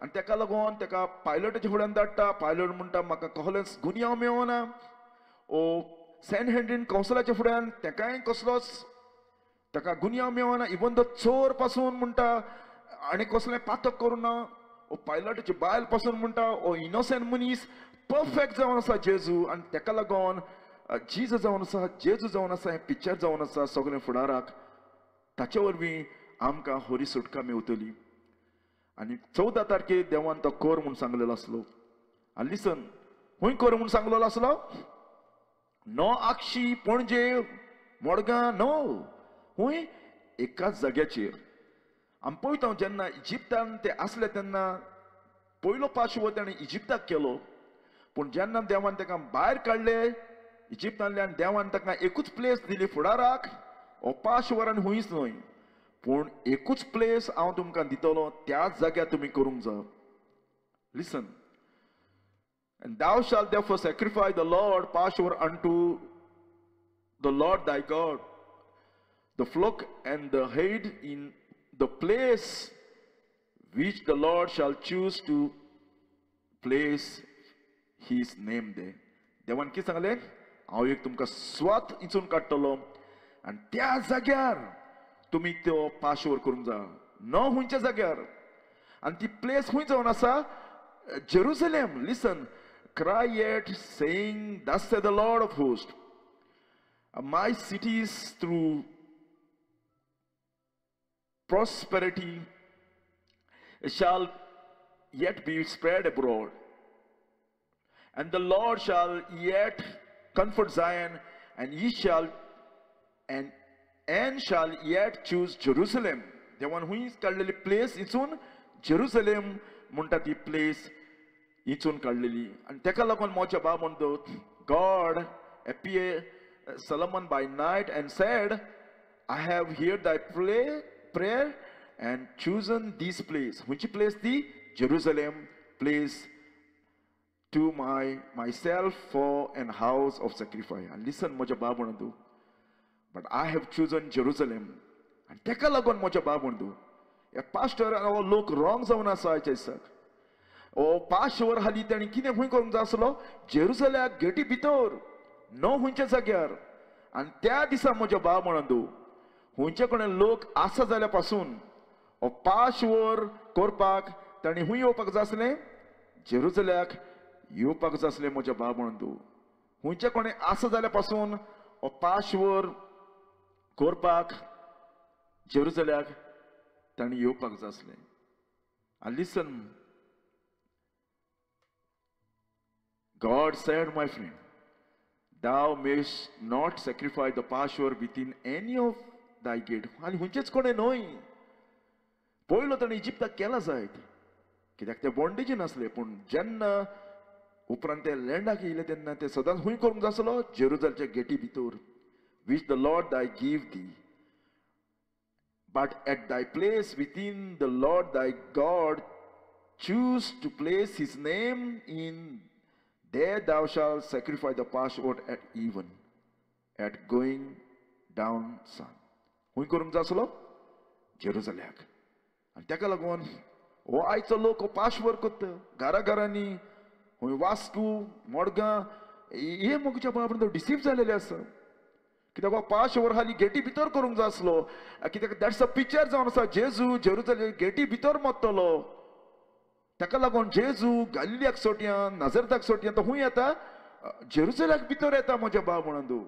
आनी ताका लागून ताका पायलटाच्या फुड्यान धाडटा. पायलट म्हणटा म्हाका कसलेंच गुन्यांव मेळना. ओ सॅनहेड्रीन कावन्सिलाच्या फुड्यान ताकाय कसलोच ताका गुन्यांव मेळना. इवन द चोर पासून म्हणटा आनी कसलें पातक करूना. ओ पायलटाची बायल पासून म्हणटा ओ इनोसेंट मनीस परफेक्ट जावन आसा जेजू. आनी ताका लागून जीज जावन आसा, जेजू जावन आसा, हें पिक्चर जावन आसा सगळें फुडाराक. ताचे वरवीं आमकां होरी सुटका मेवतली. आनी 14 तारखेर देवान तो कोर म्हूण सांगलेलो आसलो. आनी लिसन, खूंय कोर म्हूण सांगलेलो आसलो? नो आक्षी, पणजे, मडगांव, नो, खूंय एकाच जाग्याचेर. आमी पळयता जेन्ना इजिप्तान ते आसले तेन्ना पयलो पाशवो ताणें इजिप्ताक केलो. पूण जेन्ना देवान ताका भायर काडले इजिप्तांतल्यान, देवान ताका एकूच प्लेस दिली फुडाराक. हो पाशवर आनी हुंयच न्हय, पूण एकूच प्लेस हांव तुमकां दितलो, त्याच जाग्यार तुमी करूंक जाय. Listen, and thou shalt therefore sacrifice the Lord Passover unto the Lord thy God, the flock and the head in the place which the Lord shall choose to place his name there. देवान कितें सांगलें? हांव एक तुमकां स्वात इचून काडटलो आनी त्या जाग्यार तुमी तो पाशवर करूंक जाय. न हुंयच्या जाग्यार. आनी ती प्लेस खूंय जावन आसा? Jerusalem. Listen, cry yet saying, thus said the Lord of hosts, my cities through prosperity shall yet be spread abroad, and the Lord shall yet comfort Zion, and ye shall and shall yet choose Jerusalem. देवान हुंय काडलेली place इचून Jerusalem म्हणटा ती place इचून काडलेली. आनी ताका लागून मोच्या भाव म्हणतो, God appeared Solomon by night and said, I have heard thy prayer and chosen this place. Which place? The Jerusalem place to myself for an house of sacrifice. And listen, मोच्या भाव म्हणतो, but I have chosen Jerusalem. आनी ताका लागून मोच्या भाव म्हणतो, हे pastor लोक wrong जावन आसा आयच्या दिसाक. ओ पाशवर हाली ताणी कितें खूंय करूंक जाय आसलो? जेरुसल्याक गेटी भितर, न हुंयच्या जाग्यार. आनी त्या दिसा म्हज्या भाव म्हणून हुंयचे कडेन लोक आसा जाल्या पासून हो पाशवर करपाक ताणी हुंय येवपाक जाय आसलें, जेरुसल्याक येवपाक जाय आसलें म्हज्या भाव म्हणून. हुंयचे कोणें आसा जाल्या पासून हो पाशवर करपाक जेरुसल्याक ताणी येवपाक जाय आसलें. आनी listen, God said, my friend, thou mayst not sacrifice the Passover within any of thy gate. आनी हुंयचेच कोणें न्हय. पयलो ताणें इजिप्ताक केला जायत, कित्याक ते बॉन्डेजीन आसले. पूण जेन्ना उपरांत ते लँडाक येयले तेन्ना ते सदांच खूंय करूंक जाय आसलो? जेरुसलेमच्या गेटी भितर. which the Lord thy give thee. But at thy place within the Lord thy God choose to place his name in There thou shalt sacrifice the Passover at even, at going down sun. Hूंय करूंक जाय आसलो जेरुसलेमाक. आनी ताका लागून हो आयचो लोक हो पाशवर करता घराघरांनी हूंय वास्को मडगांव हे मोगच्या बाबा डिसीव जालेले आसा. कित्याक हो पाशवर हाली गेटी भितर करूंक जाय आसलो. कित्याक दॅट्स अ पिक्चर जावन आसा जेजू जेरुसलेम गेटी भितर मरतलो. ताका लागून जेजू गलिल्याक सोट्यान नाजरताक सोट्यान तो हूंय येता जेरुसलेमाक भितर येता म्हज्या भाव म्हणून.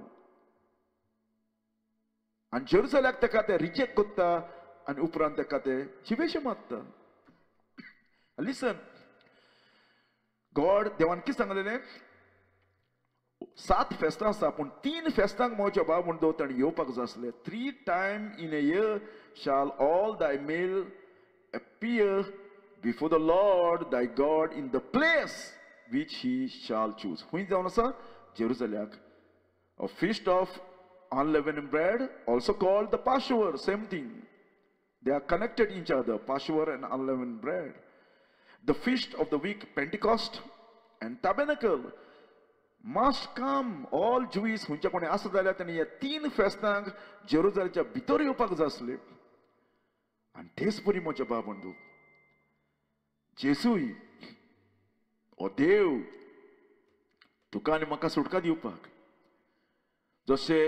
आनी जेरुसलेमाक ताका ते रिजेक्ट करता आनी उपरांत ताका ते जिवेशे मारता. लिसन, गॉड देवान कितें सांगलेलें 7 फेस्तां आसा पूण 3 फेस्तांक म्हज्या भाव म्हणून ताणें येवपाक जाय आसलें. 3 times in a year shall all thy male appear before the Lord thy God in the place which he shall choose. Hूंय जावन आसा जेरुसलेमाक. A feast of unleavened bread, also called the Passover, same thing. They are connected each other, Passover and unleavened bread. The feast of the week, Pentecost and Tabernacle must come. All Jews हुंयच्या कोणी आसा जाल्यार तांणी ह्या 3 फेस्तांक जेरुसलेमाच्या भितर येवपाक जाय आसलें. आनी तेच परी म्हज्या भाव बंधू जेजूय हो देव तुका आनी म्हाका सुटका दिवपाक. जशे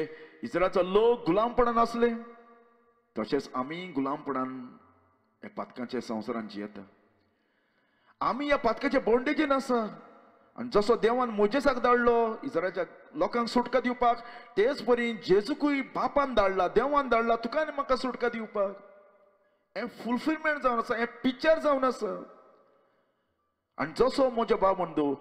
इस्रायलाचो लोक गुलामपणान आसले तशेंच आमी गुलामपणान ह्या पातकांच्या संवसारांत जियेता. आमी ह्या पातकाच्या बोंडेजीन आसा. आनी जसो देवान मोजेसाक धाडलो इस्रायलाच्या लोकांक सुटका दिवपाक तेच परी जेजूकूय बापान धाडला देवान धाडला तुका आनी म्हाका सुटका दिवपाक. हें फुलफिलमेंट जावन आसा. हें पिक्चर जावन आसा. आनी जसो म्हज्या भाव बंधू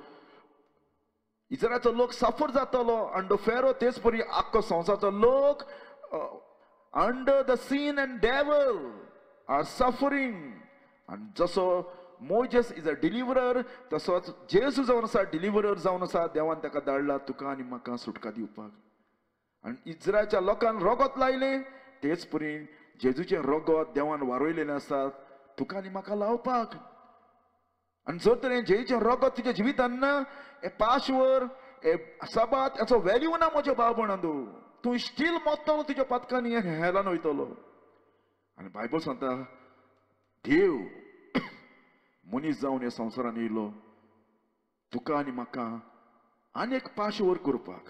इस्रायलाचो लोक सफर जातलो अंडर फेरो तेच परी आख्खो संवसाराचो लोक under the sin and devil are suffering. आनी जसो मोजेस इज अ डिलिव्हरर तसोच जेजू जावन आसा डिलिव्हरर जावन आसा. देवान ताका धाडला तुका आनी म्हाका सुटका दिवपाक. आनी इस्रायलच्या लोकांक रगत लायलें तेच परी जेजूचें रगत देवान वारोयलेलें आसा तुका आनी म्हाका लावपाक. आनी जर तर जेजूचें रगत तुज्या जिवितान ना हे पाशवर हे सबात हाचो व्हॅल्यू ना म्हज्या भाव भयणांदो. तूं स्टील मरतलो तुज्या पातकांनी हेलान वयतलो. आनी बायबल सांगता देव मनीस जावन ह्या संवसारान येयलो तुका आनी म्हाका आनी एक पाशवर करपाक.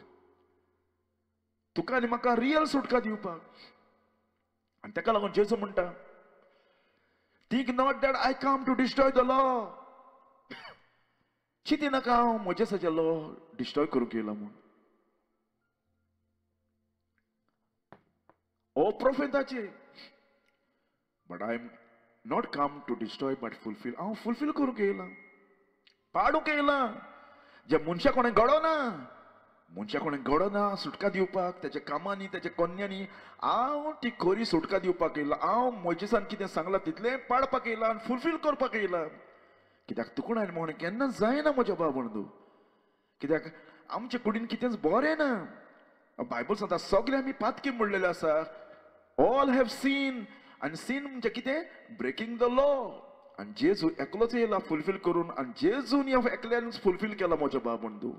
तुका आनी म्हाका रियल सुटका दिवपाक. आनी ताका लागून जेजू म्हणटा think not that I come to destroy the law. चिंती नाका हांव मोजेसाचे लॉ डिस्ट्रॉय करूंक येयला म्हूण. ओ प्रोफेटाचे but I am not come to destroy but fulfil. हांव फुलफील करूंक येयला पाडूंक येयला. जे मनशा कोणें घडोना मनशा कोणें घडोना सुटका दिवपाक तेच्या कामांनी तेच्या कन्यांनी हांव ती खरी सुटका दिवपाक येयला. हांव मोजेसान कितें सांगलां तितलें पाडपाक येयला आनी फुलफील करपाक येयला. कित्याक तुका हांवें म्हणून केन्ना जायना म्हज्या भाव बंधू. कित्याक आमचे कुडीन कितेंच बरें ना. बायबल सांगता सगळे आमी पातकी म्हणलेले आसा. ऑल हॅव सीन आनी सीन म्हणजे कितें ब्रेकिंग द लॉ. आनी जेजू एकलोच येयला फुलफील करून आनी जेजून ह्या एकल्यानूच फुलफील केला म्हज्या भाव बंधू.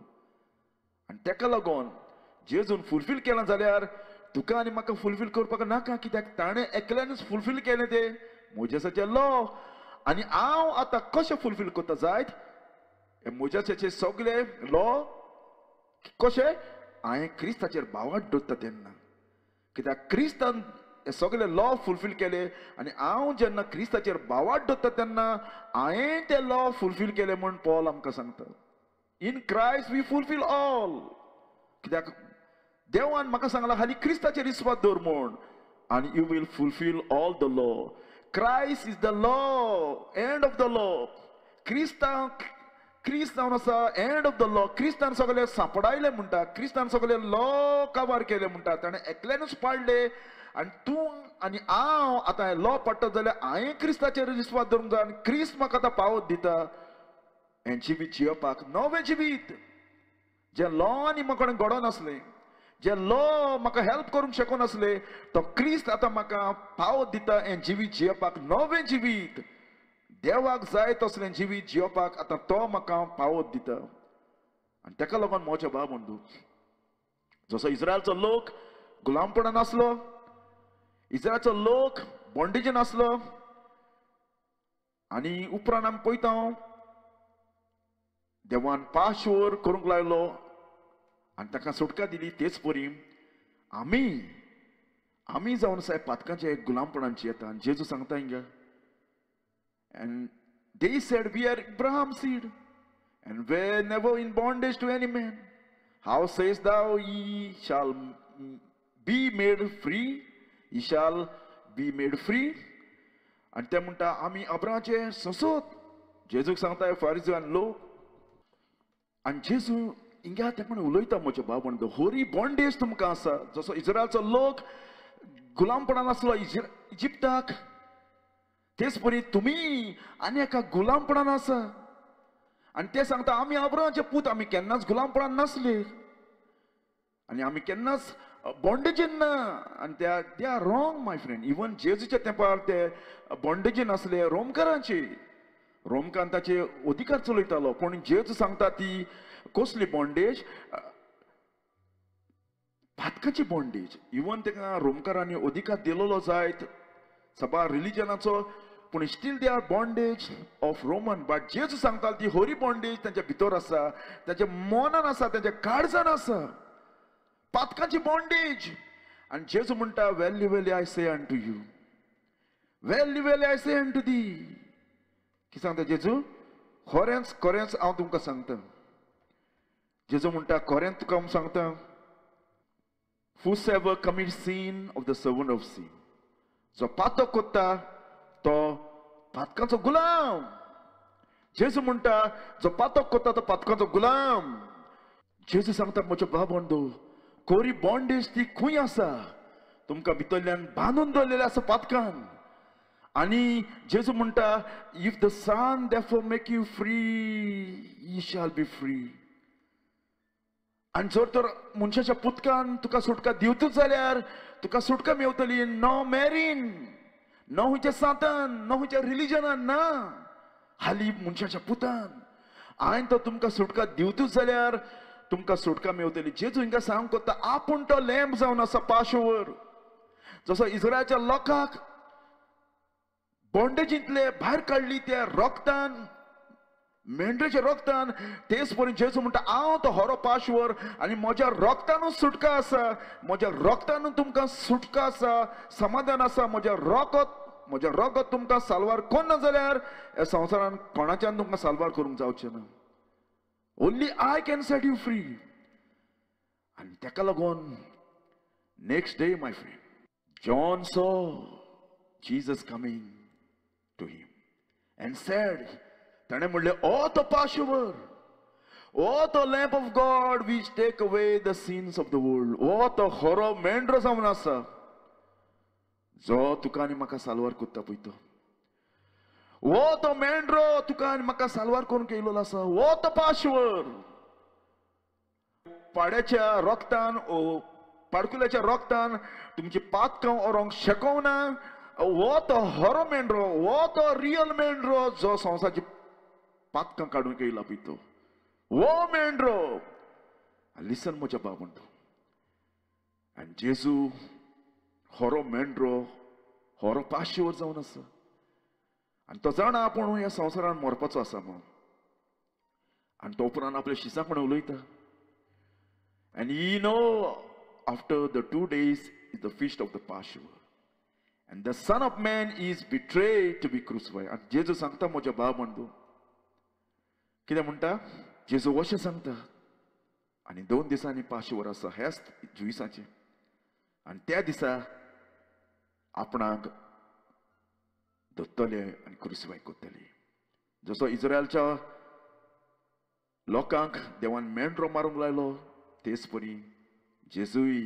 आनी ताका लागून जेजून फुलफील केलां जाल्यार तुका आनी म्हाका फुलफील करपाक नाका. कित्याक ताणें एकल्यानूच फुलफील केलें तें मोजेसाचें लॉ. आनी हांव आतां कशें फुलफील करता जायत हे मोजेसाचे सगळे लॉ कशें हांवें क्रिस्ताचेर भावाट दवरता तेन्ना. कित्याक क्रिस्तान हे सगळे लॉ फुलफील केले आनी हांव जेन्ना क्रिस्ताचेर भावाट दवरता तेन्ना हांवें ते लॉ फुलफील केले म्हूण पॉल आमकां सांगता. इन क्रायस्ट वी फुलफील ऑल. कित्याक देवान म्हाका सांगलां हाली क्रिस्ताचेर विस्वास दवर म्हूण आनी you we'll fulfil all the law. Christ is the law, end of the law. Christ जावन आसा end of the law. क्रिस्तान सगळे सांपडायले म्हणटा. क्रिस्तान सगळे लॉ कवर केले म्हणटा. ताणें एकल्यानूच पाडले आनी तूं आनी हांव आतां हे लॉ पडटा जाल्यार हांवें क्रिस्ताचेर विस्वास दवरूंक जाय आनी क्रिस्त म्हाका आतां पावत दिता हें जिवीत जियोवपाक नवें जिवीत. जे लॉनी म्हाका घडोन आसलें जे लॉ म्हाका हेल्प करूंक शकून आसले तो क्रिस्त आतां म्हाका पावत दिता हें जिवीत जियोवपाक नवें जिवीत. देवाक जाय तसलें जिवीत जियोवपाक आतां तो म्हाका पावत दिता. आनी ताका लागून मोचे भाव बंधू, जसो इस्रायलचो लोक गुलामपणान आसलो, इस्रायलचो लोक बॉन्डेजीन आसलो, आनी उपरांत आमी पळयता देवान पाशवर करूंक लायलो आनी ताका सुटका दिली. तेच परी आमी जावन साय पातकांचे गुलामपणांची येता. आनी जेजू सांगता हिंगा, and they said we are Abraham's seed and were never in bondage to any man. How sayest thou ye shall be made free? Ye shall be made free. आणि ते म्हणटा आमी अब्राहाचे ससोत. जेजूक सांगता फारिझीवान लोक. आनी जेजू हिंगा ते पण उलयता म्हजे भाव बंधू, होरी बॉन्डेज तुमकां आसा. जसो इस्रायलचो लोक गुलामपणान आसलो इजिप्ताक, तेच परी तुमी आनी एका गुलामपणान आसा. आनी ते सांगता आमी अब्राहाचे पूत, आमी केन्नाच गुलामपणान नासले आनी आमी केन्नाच बॉन्डेजीन ना. आनी they are wrong my friend. Even जेजूच्या तेंपार ते बॉन्डेजीन आसले रोमकारांचे. रोमकान ताचे अधिकार चलयतालो, पूण जेजू सांगता ती कसली बॉन्डेज? पातकाची बॉन्डेज. इवन ताका रोमकारांनी अधिकार दिलेलो जायत सभा रिलिजनाचो, पूण still they are bondage of Roman. But जेजू सांगता ती होरी बॉन्डेज तांच्या भितर आसा, ताच्या मनान आसा, ताच्या काळजान आसा, पातकाची बॉन्डेज. आनी जेजू म्हणटा वेल्ली वेल्ली आय से अनटू यू, वेल्ली वेल्ली आय से अनटू दी. कितें सांगता जेजू? खरेंच खरेंच हांव तुमकां सांगता. जेजू म्हणटा खरेंच तुका हांव सांगता, whosoever commits sin of the servant of sin. जो पातक कोत्ता तो पातकाचो गुलाम. जेजू म्हणटा जो पातक कोत्ता तो पातकाचो गुलाम. जेजू सांगता म्हजो भाव बंधू, कोरी बॉन्डेज ती खूंय आसा, तुमकां भितरल्यान बांदून दवरलेले आसा पातकान. आनी जेजू म्हणटा if the son therefore make you free, ye shall be free. आनी जर तर मनशाच्या पुतकान तुका सुटका दिवतूच जाल्यार तुका सुटका मेवतली. नो मॅरीन, नो हुंयच्या सांतान, नो हुंयच्या रिलिजनान ना, हाली मनशाच्या पुतान. हांवें तो तुमकां सुटका दिवतूच जाल्यार तुमकां सुटका मेवतली. जेजू हिंगा सांग कोत्ता आपूण तो लॅम्प जावन आसा पाशवर. जसो इस्रायलच्या लोकांक बॉन्डेजींतले भायर काडली त्या रोगतान, मेंढरेच्या रोगतान, तेच परी जेजू म्हणटा हांव तो हरो पाशवर आनी म्हज्या रोगतानूच सुटका आसा. म्हज्या रोगतानूच तुमकां सुटका आसा, समाधान आसा. म्हज्या रोगत तुमकां साल्वार कोन्ना जाल्यार ह्या संवसारान कोणाच्यान तुमकां साल्वार करूंक जावचें ना. Only I can set you free. आनी ताका लागून next day my friend, John saw Jesus coming to him and said, ताणें म्हणलें ओ तो पाशवर, ओ तो lamb of God which take away the sins of the world. ओ तो खरो मेंढरो जावन आसा जो तुका आनी म्हाका साल्वार कोत्ता पळय तो. ओ तो मेंढरो तुका आनी म्हाका साल्वार करून येयलो आसा. ओ तो पाशवर. पाड्याच्या रोगतान, पाडकुल्याच्या रोगतान तुमची पातकां ओरोंक शेकोवना. वो तो हरो मेंढरो, वो तो रियल मेंढरो जो संवसाराची पातकां काडूंक येयला पळय तो, वो मेंढरो. लिसन म्हज्या भाव बंधू. आनी जेजू हरो मेंढरो, हरो पाशवर जावन आसा. आनी तो जाणा आपूण ह्या संवसारान मरपाचो आसा म्हणून. आनी तो उपरांत आपल्या शिसाक म्हणून उलयता. And ye know, after the 2 days is the feast of the Passover, and the Son of Man is betrayed to be crucified. And जेजू सांगता म्हज्या भाव बंधू, कितें म्हणटा? जेजू अशें सांगता. आनी 2 दिसांनी पाशवर आसा ह्याच जुईसाचें. आनी त्या दिसा आपणाक धरतले आनी क्रुसिफाय करतले. जसो इस्रायलच्या लोकांक देवान मेंढरो मारूंक लायलो, तेच परी जेजूय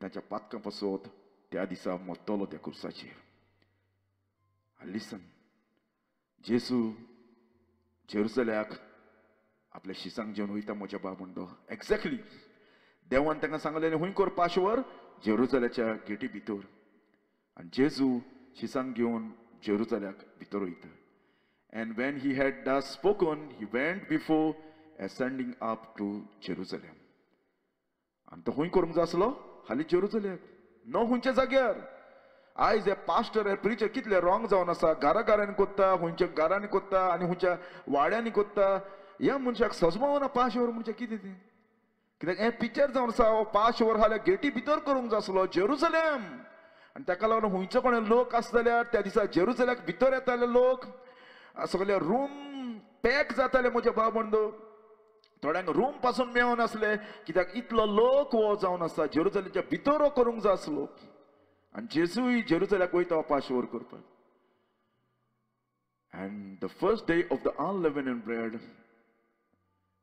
ताच्या पातकां पासत त्या दिसा मरतलो त्या क्रुसाचेर. लिसन, जेजू जेरुसल्याक आपल्या शिसांक घेवन वयता म्हज्या भाव बंधू. एक्झॅक्टली देवान तांकां सांगलेलें खूंय कर पाशवर? जेरुसल्याच्या गेटी भितर. आनी जेजू शिसांक घेवन जेरुसल्याक भितर वयता. And when he had thus spoken, he went before ascending up to Jerusalem. आणि तो हुंय करूंक जाय आसलो हाली जेरुसलेम नो हुंयच्या जाग्यार. आयज हे पास्टर हे प्रिचर कितले रॉंग जावन आसा. घराघरांनी कोत्ता, हुंयच्या घरांनी कोत्ता आनी हुंयच्या वाड्यांनी कोत्ता. ह्या मनशाक सजमावना पाशवर म्हणजे कितें तें. कित्याक हे पिक्चर जावन आसा हो पाशवर हाल्या गेटी भितर करूंक जाय आसलो जेरुसलेम. आनी ताका लागून हुंयचो कोण लोक आसा जाल्यार त्या दिसा जेरुसलेमाक भितर येताले लोक सगळे रूम पॅक जाताले म्हजे भाव बंधू. थोड्यांक रूम पासून मेळनासले कित्याक इतलो लोक हो जावन आसा. जेरुसलेमच्या भितर हो करूंक जाय आसलो आनी जेजूय जेरुसलेमाक वयता पाशवर करपाक. And the first day of the unleavened bread,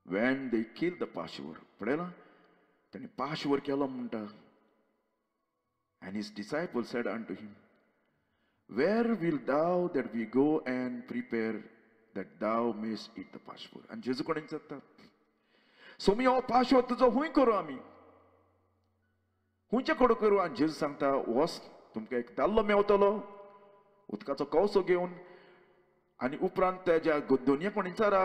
when they killed the Passover, पळयला ताणी पाशवर केलो म्हणटा. And his disciples said unto him, Where wilt thou that we go and prepare that thou mayst eat the Passover? And जेजू कोणें सांगता सोमी हो पाशवर तुजो हुंय करू आमी हुंयचे कडो करू. आनी जेजू सांगता वस तुमकां एक दाल्लो मेवतलो उदकाचो कवसो घेवन. आनी उपरांत तेज्या दोनया कोण विचारा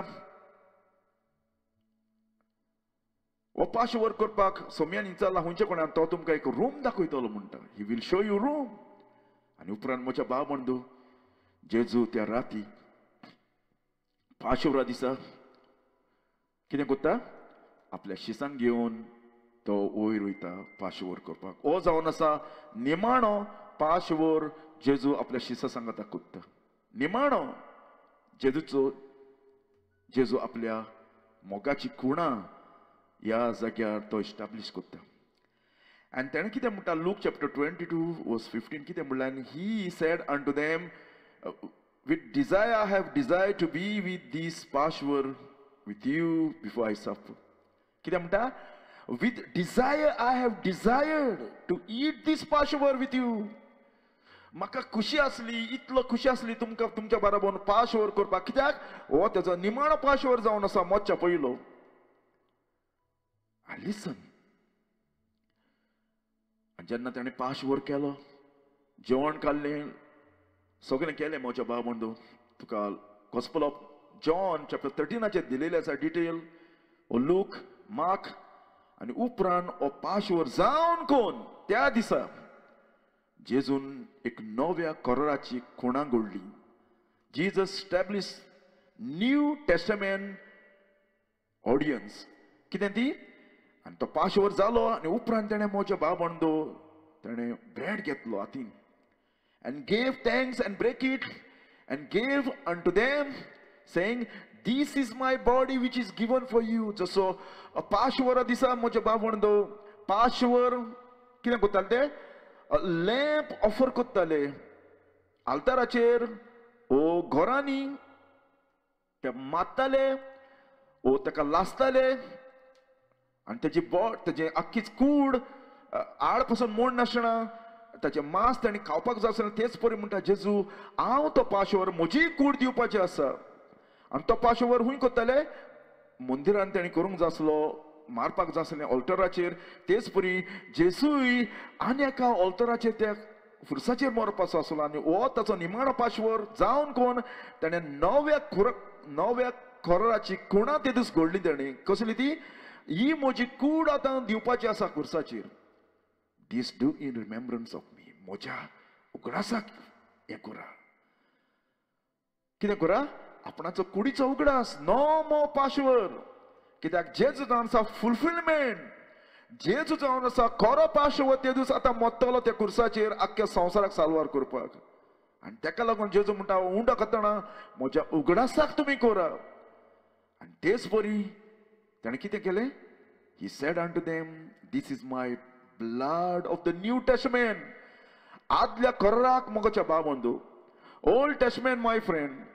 हो पाशवर करपाक सोम्यान विचारला हुंयचे कोणान तो तुमकां एक रूम दाखयतलो म्हणटा. He will show U room. आनी उपरांत म्हज्या भाव बंधू जेजू त्या राती पाशवरा दिसा कितें करता आपल्या शिसांक घेवन तो वयर वयता पाशवर करपाक. हो जावन आसा निमाणो पाशवर जेजू आपल्या शिसा सांगाता करता. निमाणो जेजू आपल्या मोगाची खुणां ह्या जाग्यार तो इस्टाब्लिश करता. आनी ताणें कितें म्हणटा लूक चॅप्टर 22:15 कितें म्हणलें. आनी he said unto them with desire I have desire to be with this Passover with you before I suffer. कितें म्हणटा with desire I have desired to eat this Passover with you. म्हाका खुशी आसली इतलो खुशी आसली तुमकां तुमच्या बरोबर पाशवर करपाक. कित्याक हो तेजो निमाणो पाशवर जावन आसा मोदच्या पयलो. लिसन जेन्ना ताणें पाशवर केलो जेवण काडलें सगळें केलें म्हज्या भाव बंधू. तुका गॉस्पल ऑफ जॉन चॅप्टर 13 दिलेलें आसा डिटेल. ओ लूक मार्क आनी उपरांत हो पाशवर जावन कोण त्या दिसा जेजून एक नव्या कराराची खुणां घडली. Jesus stablish new testament ordinance. कितें ती आनी तो पाशवर जालो आनी उपरांत ताणें म्हज्या भाव बंधू ताणें ब्रेड घेतलो हातीन and gave thanks and break it and gave unto them saying this is my body which is given for you. जसो पाशवरा दिसा म्हजे भाव बंधू पाशवर कितें करताले ते लॅम्प ऑफर करताले आल्ताराचेर ओ घरांनी ते मात्ताले ओ ताका लासताले आनी तेजी आख्खीच कूड आड पासून मोड नासतना ताचे मांस ताणें खावपाक जाय आसलें. तेच परी म्हणटा जेजू हांव तो पाशवर म्हजी कूड दिवपाचें आसा. आनी तो पाशवर खूंय करताले मंदिरान ताणें करूंक जाय आसलो मारपाक जाय आसलें ऑल्टराचेर. तेच परी जेजूय आनी एका ऑल्टराचेर त्या फुरसाचेर मरपाचो आसलो. आनी हो ताचो निमाणो पाशवर जावन कोण ताणें नव्या खोराची खुणां ते दीस घडली. ताणें कसली ती ही म्हजी कूड आतां दिवपाची आसा खुर्साचेर. This do in remembrance of me. म्हज्या उगडासाक हें करा. कितें करा आपणाचो कुडीचो उगडास नो मो पाशवर. कित्याक जेजू जावन आसा फुलफिलमेंट. जेजू जावन आसा खरो पाशवर ते दीस आतां मोत्तलो त्या खुर्साचेर आख्ख्या संवसाराक साल्वार करपाक. आनी ताका लागून जेजू म्हणटा उंडो खातना म्हज्या उगडासाक तुमी करा. आनी तेच परी ताणें कितें केलें. He said unto them, This is my blood of the New Testament. आदल्या कराराक मोगाच्या भाव बंधू Old Testament my friend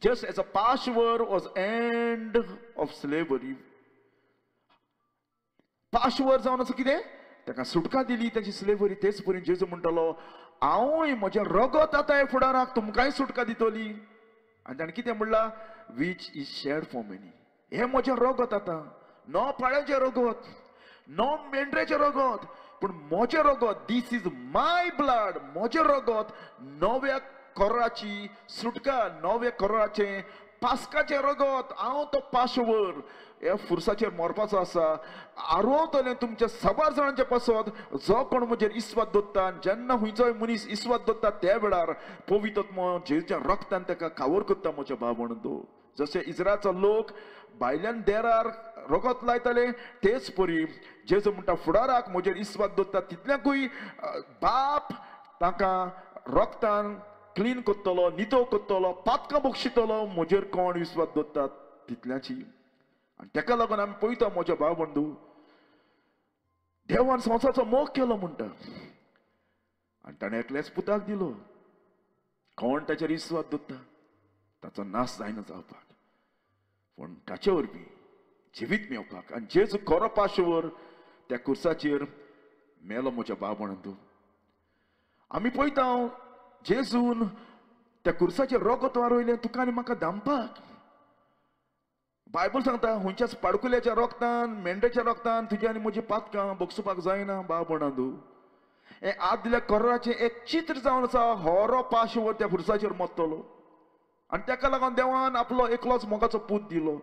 just as a Passover was end of slavery. Passover जावन आसा कितें ताका सुटका दिली ताची स्लेवरी. तेच परी जेजू म्हणटालो हांवूय म्हजें रगत आतां हे फुडाराक तुमकांय सुटका दितली. आनी ताणें कितें म्हणलां which is shed for many. हे म्हजें रगत आतां नो पाळ्याचें रगत नो मेंढऱ्याचें रगत पूण म्हजें रगत. This is my blood. म्हजें रगत नव्या कराराची सुटका नव्या कराराचें पास्काचे रगत हांव तो पाशवर ह्या फुरसाचेर मरपाचो आसा आरोवतलें तुमच्या सबार जाणांचे पासत जो कोण म्हजेर इस्वाद दवरता जेन्ना हुंयचोय मनीस इस्वाद दवरता त्या वेळार पवित्र आत्मो जेजूच्या रक्तान ताका कावर करता म्हज्या भावंडो. जशे इस्रायलचो लोक भायल्यान देरार रगत लायताले तेच परी जेजू म्हणटा फुडाराक म्हजेर इस्वाद दवरता तितल्याकूय बाप ताका रक्तान क्लीन करतलो नितळ करतलो पातकां बक्षितलो म्हजेर कोण विस्वास दवरता तितल्याची. आनी तेका लागून आमी पळयता म्हज्या भाव बंधू देवान संवसाराचो मोग केलो म्हणटा आनी ताणें एकल्याच पुताक दिलो. कोण ताचेर विस्वास दवरता ताचो नाश जायना जावपाक पूण ताचे वरवीं जिवीत मेवपाक. आनी जेजू खरो पाशवर त्या कुर्साचेर मेलो म्हज्या भाव बंधू. आमी पळयता जेजून त्या कुर्साचेर रगत वारोयलें तुका आनी म्हाका धांपपाक. बायबल सांगता हुंयच्याच पाडकुल्याच्या रगतान मेंढ्याच्या रगतान तुजी आनी म्हजी पातकां बगसुपाक जायना भाव बंधू. हें आदल्या करराचें एक चित्र जावन आसा होरो पाशवर त्या कुर्साचेर मरतलो आनी तेका लागून देवान आपलो एकलोच मोगाचो पूत दिलो.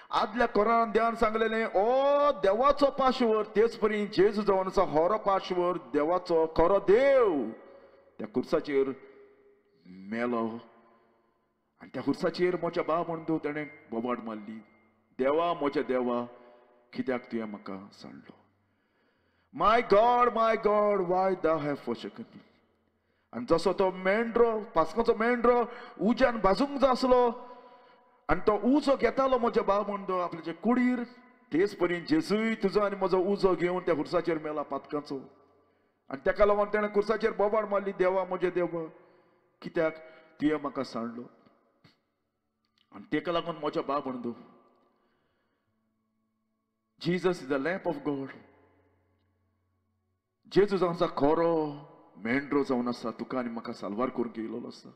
आदल्या कोरान देवान सांगलेलें ओ देवाचो पाशवर तेच परी जेजू जावन आसा होरो पाशवर देवाचो खरो देव त्या कुर्साचेर मेलो. आनी त्या कुर्साचेर म्हज्या भाव बंधू ताणें बोबाड मारली देवा म्हज्या देवा कित्याक तुवें म्हाका सांडलो. My God why thou have forsaken me. आनी जसो तो मेंढरो पास्काचो मेंढरो उज्यान भाजूंक जाय आसलो आनी तो उजो घेतालो म्हज्या भाव बंधू आपल्याचे कुडीर तेच परी जेजूय तुजो आनी म्हजो उजो घेवन त्या कुर्साचेर मेला पातकाचो. आनी तेका लागून ताणें कुर्साचेर बोबाड मारली देवा म्हजे देवा कित्याक तुवें म्हाका सांडलो. आनी तेका लागून म्हज्या भाव बंधू Jesus is the lamb of God. जेजू जावन आसा खरो मेंढरो जावन आसा तुका आनी म्हाका साल्वार करूंक येयलो आसा.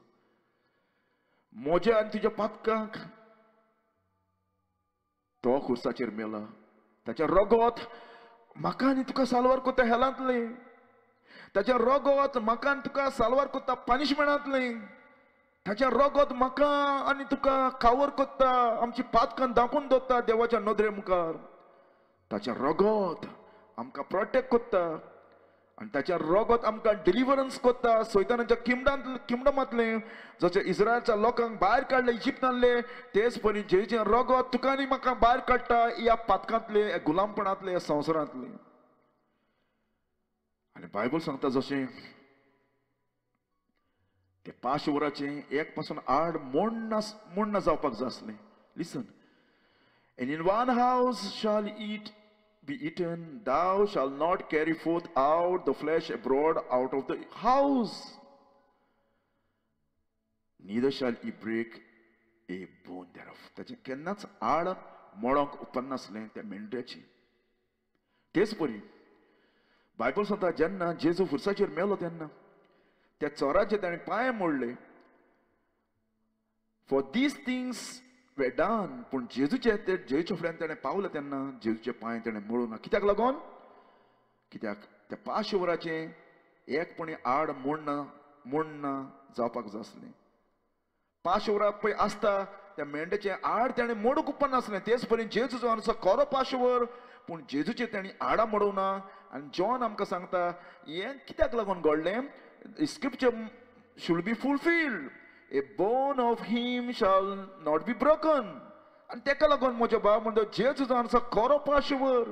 म्हज्या आनी तुज्या पातकांक तो कुर्साचेर मेला. ताचें रगत म्हाका आनी तुका साल्वार करता हेलांतलें. ताचें रगत म्हाका आनी तुका साल्वार करता पनिशमेंटांतलें. ताचें रगत म्हाका आनी तुका कावर करता आमची पातकां धांपून दवरता देवाच्या नदरे मुखार. ताचें रगत आमकां प्रोटेक्ट करता आनी ताचें रगत आमकां डिलिव्हरन्स करता सैतानाच्या किंगडमांतलें. जशें इस्रायलच्या लोकांक भायर काडले इजिप्तांतले तेच परी जेजें रगत तुका आनी म्हाका भायर काडटा ह्या पातकांतले ह्या गुलामपणांतले ह्या संवसारांतले. आनी बायबल सांगता जशें ते पाशवराचें एक पासून आड मोडना जावपाक जाय आसलें. Listen and in one house shall it be eaten thou shalt not carry forth out the flesh abroad out of the house neither shall he break a bone thereof. ताचें केन्नाच आड मोडोंक उपन्नासलें त्या मेंढऱ्याची. तेच परी बायबल सांगता जेन्ना जेजू फुर्साचेर मेलो तेन्ना त्या चोराचे ताणें पांय मोडले. For these things were done पूण जेजूच्या फुड्यान ताणें पावले तेन्ना जेजूचे पांय ताणें मोडूना. कित्याक लागून कित्याक त्या पाशवराचें एकपणी आड मोडना जावपाक जाय आसलें. पाशवराक पळय आसता त्या मेंढ्याचें आड ताणें मोडूंक उपनासलें. तेच परी जेजू जावन आसा खरो पाशवर पूण जेजूचे ताणें आडां मोडवना. आनी जॉन आमकां सांगता हें कित्याक लागून घडलें. Scripture should be fulfilled. A bone of him shall not be broken. And तेका लागून म्हज्या भाव म्हणटा जेजू जावन आसा खरो पाशवर.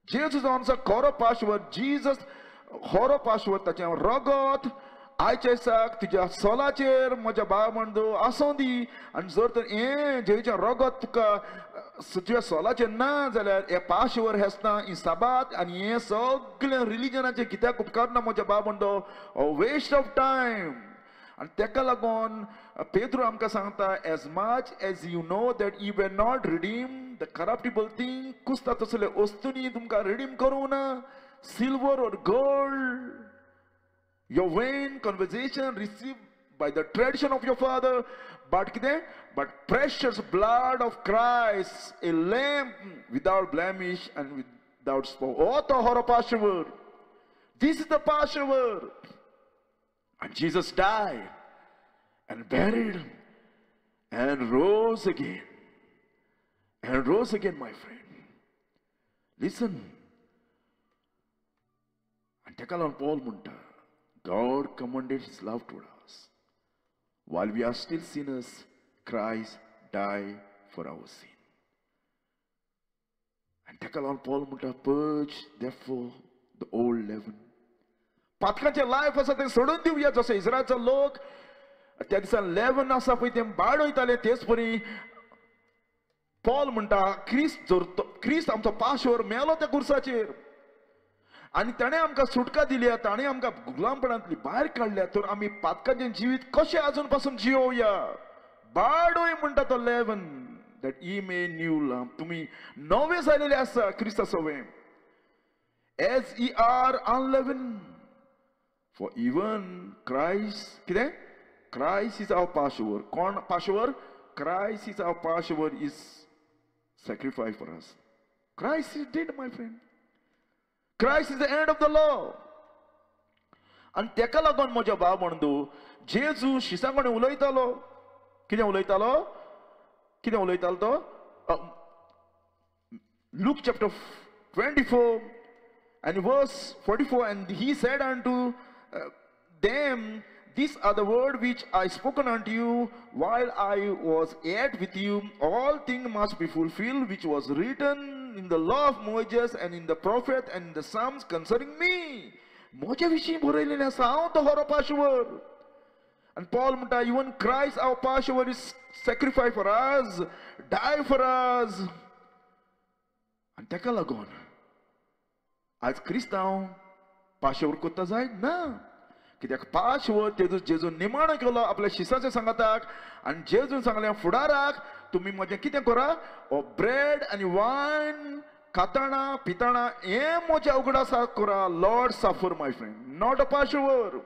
जेजू जावन आसा खरो पाशवर. जीसस खरो पाशवर. ताचें रगत आयच्या दिसाक तुज्या सोलाचेर म्हज्या भाव म्हणटो आसूं दी. आनी जर तर हें जेजूचें रगत तुका तुज्या सोलाचेर ना जाल्यार हे पाशवर हेसता हिसाबात आनी हें सगळें रिलिजनाचें कित्याक उपकारना म्हज्या भाव म्हणटो वेस्ट ऑफ टायम. आनी तेका लागून पेद्रू आमकां सांगता as much as you know that you were not redeem the corruptible thing कुसता तसले वस्तूंनी तुमकां रिडीम करूं ना silver or gold your vain conversation received by the tradition of your father but precious blood of Christ a lamb without blemish and without spot. Oh the horror Passover. This is the Passover. And Jesus died and buried and rose again. And rose again, my friend. Listen. And take along Paul Munta. God commanded his love toward us. While we are still sinners, Christ died for our sin. And take along Paul Munta, purge therefore the old leaven. पातकांचे life आसा ते सोडून दिवया. जसो इस्रायलचो लोक त्या दिसान लेवन आसा पळय ते बाड वयताले तेच परी पॉल म्हणटा क्रिस्त आमचो पाशवर मेलो त्या कुर्साचेर आनी ताणें आमकां सुटका दिली. ताणें आमकां गुलामपणांतली भायर काडल्या. तर आमी पातकांचें जिवीत कशें आजून पासून जियोवया. बाडोय म्हणटा तो लेवन दॅट ई मे न्यू लाम. तुमी नवे जालेले आसा क्रिस्ता सवे. As ye are unleavened. For even Christ, कितें? Christ is our Passover. कोण Passover? Christ is our Passover, is sacrificed for us. Christ is dead, my friend. Christ is the end of the law. आणि तेका लागून म्हज्या भाव म्हणदो जेजू शिसांगणे उलयतालो. कितें उलयतालो? कितें उलयतालो तो? Luke chapter 24 and verse 44, and he said unto them, these are the word which I spoken unto you while I was yet with you. All things must be fulfilled which was written in the law of Moses and in the prophet and in the Psalms concerning me. म्हज्या विशीं बरयलेलें आसा. हांव तो खरो पाशवर. And Paul म्हणटा even Christ our Passover is sacrificed for us, die for us. आणि तेका लागून आज क्रिस्तांव पाशवर कोत्ता जाय ना. कित्याक पाशवर तेजो जेजू निमाणो केलो आपल्या शिसाच्या सांगाताक आनी जेजून सांगलें फुडाराक तुमी म्हजें कितें करा. ओ ब्रेड आनी वायन खाताना पिताना हें म्हज्या उगडासाक करा. Lord suffer my friend, not a Passover.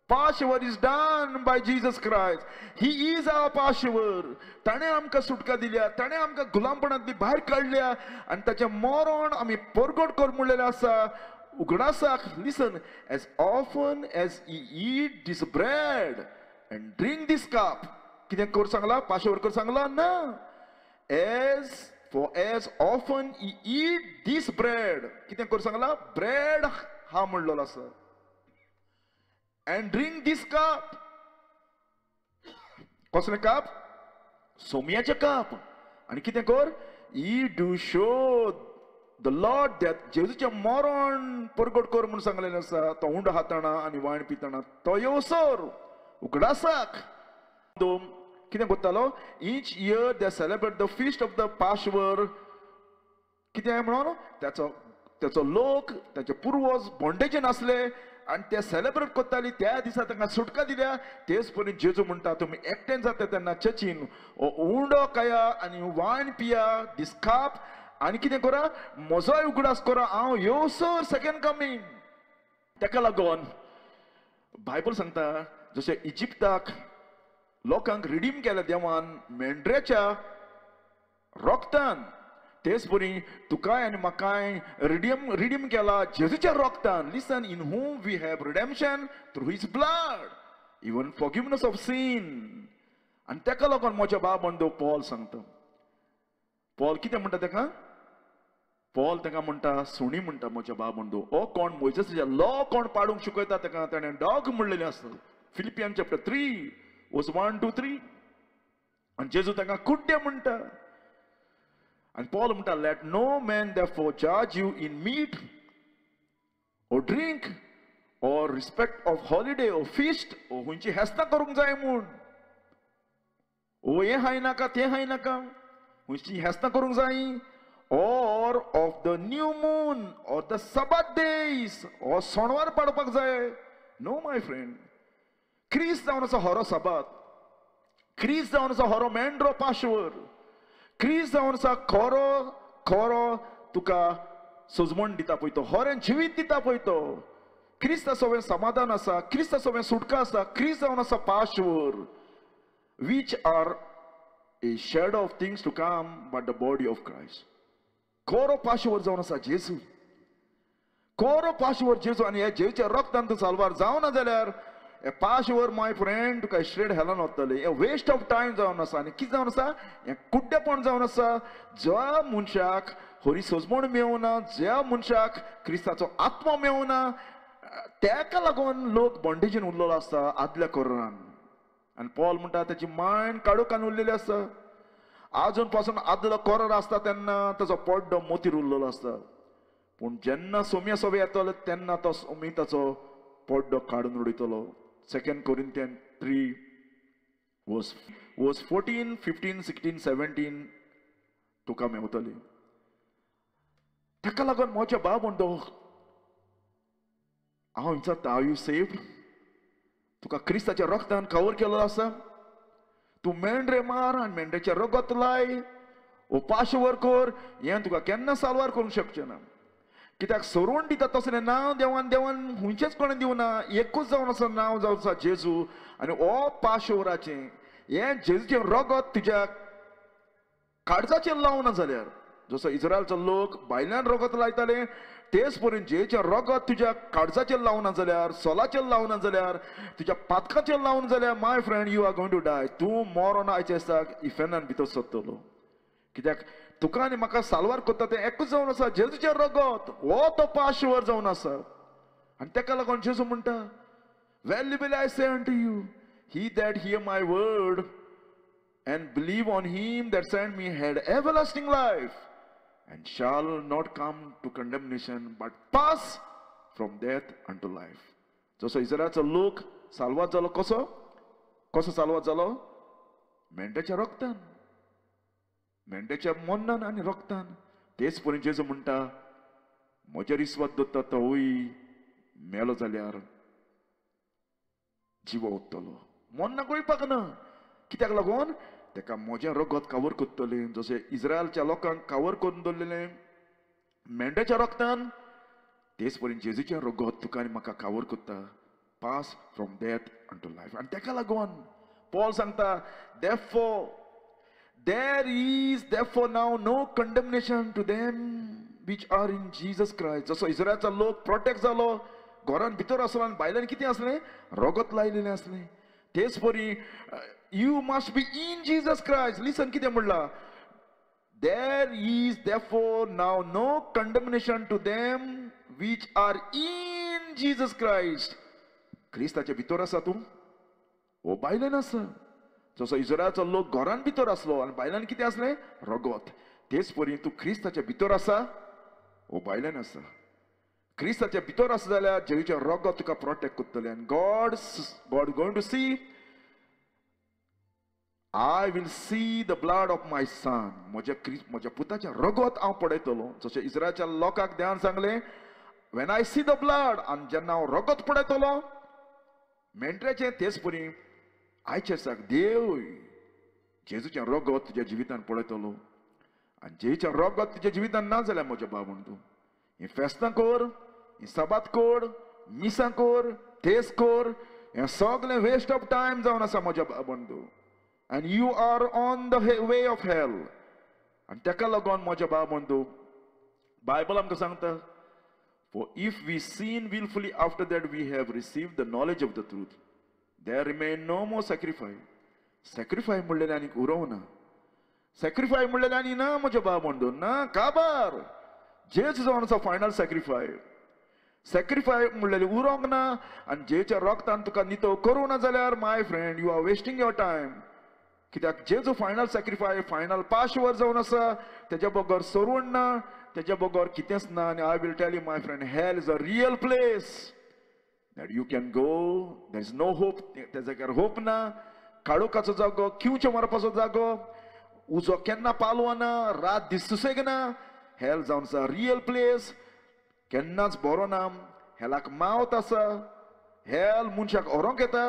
Passover is done by Jesus Christ. He is our Passover. ताणे आमकां सुटका दिल्या. ताणे आमकां गुलामपणांतली भायर काडल्या आनी ताचें मरण आमी परगट कर म्हणलेलें आसा उगडासाक. Listen, as often as ye eat this bread and drink this cup. कितें कर सांगला? Passover कर सांगला ना. as often ye eat this bread. कितें कर सांगला? ब्रेड हा म्हणलेलो आसा. And drink this cup. कसलें कप? सोमयाचें कप. आनी कितें कर? Ye do show the Lord that जेजूचें मरण परगट कर म्हूण सांगलेलें आसा. तो उंड हाताना आनी वायन पिताना तो येवसर उगडासाक. कितें करतालो? Each year they celebrate the feast of the Passover. कितें म्हणून? त्याचो लोक त्याचे पूर्वज बॉन्डेजीन आसले आणि ते सेलिब्रेट करताली. त्या दिसा तांकां सुटका दिल्या. तेच परी जेजू म्हणटा तुमी एकठांय जाता तेन्ना चर्चीन उंडो खाया आनी वायन पिया. दिस कप आनी कितें करा? म्हजोय उगडास करा. हांव येवसर सेकंड कमींग. तेका लागून बायबल सांगता जशें इजिप्ताक लोकांक रिडीम केल्या देवान मेंढऱ्याच्या रोगतान, तेच परी तुकाय आनी म्हाकाय रिडीम केला जेजूच्या रोगतान. Listen, in whom we have redemption through his blood, even forgiveness of sin. आणि तेका लागून म्हज्या बाब म्हणतो पॉल सांगता. पॉल कितें म्हणटा तेका? पॉल तेका म्हणटा सुणी म्हणटा म्हज्या बाब म्हणतो. ओ कोण मोइसेसाचे लॉ कोण पाडूंक शिकयता तेका ताणें डॉग म्हणलेलें आसता. Philippian chapter 3 verse 1 to 3. आणि जेजू ताका कुड्डे म्हणटा. And Paul म्हणटा, let no man therefore judge you in meat or drink or respect of holiday or feast or हुंची हेस्तां करूंक जाय म्हूण. ओ हें हाय नाका तें हाय नाका. हुंची हेस्तां करूंक जाय. or of the new moon or the Sabbath days or सोणवार पाडपाक जाय. No my friend. क्रिस्त जावन आसा हरो साबात. क्रिस्त जावन आसा हरो मेंढरो पाशवर. क्रिस्त जावन आसा खरो तुका सजमण दिता पळय तो. हरें जिवीत दिता पळय तो. क्रिस्ता सवें समाधान आसा. क्रिस्ता सवें सुटका आसा. क्रिस्त जावन आसा पाशवर. which are a shadow of things to come but the body of Christ. खरो पाशवर जावन आसा जेजू. खरो पाशवर जेजू. आनी हे जेजूच्या रक्तान तूं साल्वार जावना जाल्यार हे 5 वर माय फ्रेंड तुका स्ट्रेट हेलान वतले हे वेस्ट ऑफ टायम जावन आसा आनी कितें जावन आसा हे कुड्डेपण जावन आसा ज्या मनशाक होरी सजमण मेवना ज्या मनशाक क्रिस्ताचो आत्मा मेवना तेका लागून लोक बॉन्डेजीन उरलेलो आसता आदल्या कोरोनान आनी पॉल म्हणटा तेची मायंड काडूकान उरलेली आसता आजून पासून आदलो कोरोन आसता तेन्ना ताचो पड्डो मोतीर उरलेलो आसता पूण जेन्ना सोम्या सवे येतलो तेन्ना तो सोमिताचो पड्डो काडून उडयतलो 2 Corinthians 3 verse 14, 15, 16, 17 तुका मेवतली ताका लागून मोच्या बाब म्हणतो हांव विचारता आर यू सेव्ड तुका क्रिस्ताच्या रक्तान कवर केलो आसा तूं मेंढरे मार आनी मेंढ्याचें रगत लाय उपाश वर कर हें तुका केन्ना साल्वार करूंक शकचें ना कित्याक सोडून दिता तसलें नांव देवान हुंयचेच कोणें दिवना एकूच जावन आसा नांव जावन आसा जेजू आनी हो पाशवराचें हें जेजूचें रगत तुज्या काळजाचेर लावना जाल्यार जसो इस्रायलचो लोक भायल्यान रगत लायताले तेच परेन जेचें रगत तुज्या काळजाचेर लावना जाल्यार सोलाचेर लावना जाल्यार तुज्या पातकाचेर लावना जाल्यार my friend you are going to die तूं मोरोन आयच्या दिसाक इफेनान भितर सरतलो कित्याक तुका आनी म्हाका साल्वार करता तें एकूच जावन आसा जेजूचें रगत हो तो पाशवर जावन आसा आनी तेका लागून जेजू म्हणटा वेरी वेरी आय से unto you he that here my word and believe on him that sent me had everlasting life and shall not come to condemnation but pass from death unto life. जसो इस्रायलचो लोक साल्वात जालो कसो साल्वात जालो मेंढ्याच्या रक्तान मेंढ्याच्या mannan आनी रक्तान तेच परेन जेजू म्हणटा म्हजेर विस्वास दवरता तोय मेलो जाल्यार जिवो उत्तलो मन्नाक वयपाक ना कित्याक लागून तेका म्हजें रगत कावर करतलें जशें इस्रायलच्या लोकांक कावर करून दवरलेलें मेंढ्याच्या रक्तान तेच परेन जेजूचें रगत तुका आनी म्हाका कावर करता पास फ्रॉम डेथ अनटू लायफ आनी तेका लागून पॉल सांगता there is therefore now no condemnation to them which are in Jesus Christ. जसो इस्रायलचा लोक प्रोटेक्ट जालो घरान भितर आसलो आनी भायल्यान कितें आसलें रगत लायलेलें आसलें तेच परी you must be in Jesus Christ. Listen कितें म्हणला there is therefore now no condemnation to them which are in Jesus Christ. क्रिस्ताच्या भितर आसा तूं ओ भायल्यान आसा जसो इस्रायलचो लोक घरान भितर आसलो आनी भायल्यान कितें आसलें रगत तेच परी तूं क्रिस्ताच्या भितर आसा ओ भायल्यान आसा क्रिस्ताच्या भितर आसा जाल्यार जेजूचें रगत तुका प्रोटेक्ट करतलें आनी God going to see I will see the blood of my son. म्हज्या पुताचें रगत हांव पळयतलो जशें इस्रायलच्या लोकांक देवान सांगलें when I see the blood आनी जेन्ना हांव रगत पळयतलो मेंढऱ्याचें तेच परी आयच्या दिसाक देव जेजूचें रगत तुज्या जिवितान पळयतलो आनी जेचें रगत तुज्या जिवितान ना जाल्यार म्हज्या भाव म्हण तूं ही फेस्तां कर ही सबात कर मिसां कर तेस कर हें सगलें वेस्ट ऑफ टायम जावन आसा म्हज्या भाव म्हण तूं and you are on the way of hell and तेका लागून म्हज्या भाव म्हण तूं बायबल आमकां सांगता for if we sin willfully after that we have received the knowledge of the truth there remain no more sacrifice म्हणलेलें आनीक उरोवना sacrifice म्हणलेलें आनी ना म्हज्या भाव म्हण तूं ना काबार जेजू जावन आसा फायनल sacrifice म्हणलेलें उरोवंक ना आनी जेच्या रक्तान तुका नितळ करूं ना जाल्यार my friend you are wasting your time कित्याक जेजू फायनल sacrifice फायनल पाशवर जावन आसा तेज्या बगर सोडून ना तेज्या बगर कितेंच ना आनी I will tell you my friend hell is a real place that you can go there is no hope त्या जाग्यार होप ना काळोखाचो जागो किंवचे मारपाचो जागो उजो केन्ना पालवना रात दीस सुसेगना hell जावन आसा रियल प्लेस केन्नाच बरो ना हेलाक मावत आसा hell मनशाक व्हरोंक येता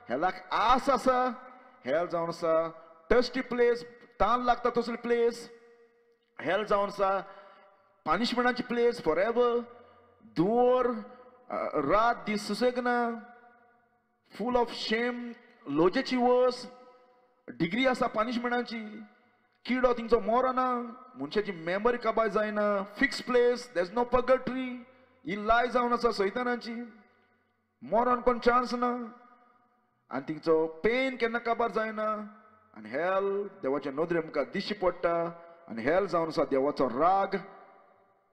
हेलाक आस आसा hell जावन आसा टस्टी प्लेस तान लागता तसली प्लेस hell जावन आसा पानिशमेंटाची प्लेस फॉर एवर दुवर रात दीस सुसेगना फूल ऑफ शेम लोजेची वर्स डिग्री आसा पानिशमेंटाची किडो थिंगचो मरना मनशाची मेमरी काबाय जायना fix place there is no purgatory ही लाय जावन आसा सैतानाची मरण कोण चान्स ना आनी तिचो पेन केन्ना काबार जायना आनी हेल देवाच्या नदरे मुखार दिश्टी पडटा आनी हेल जावन आसा देवाचो राग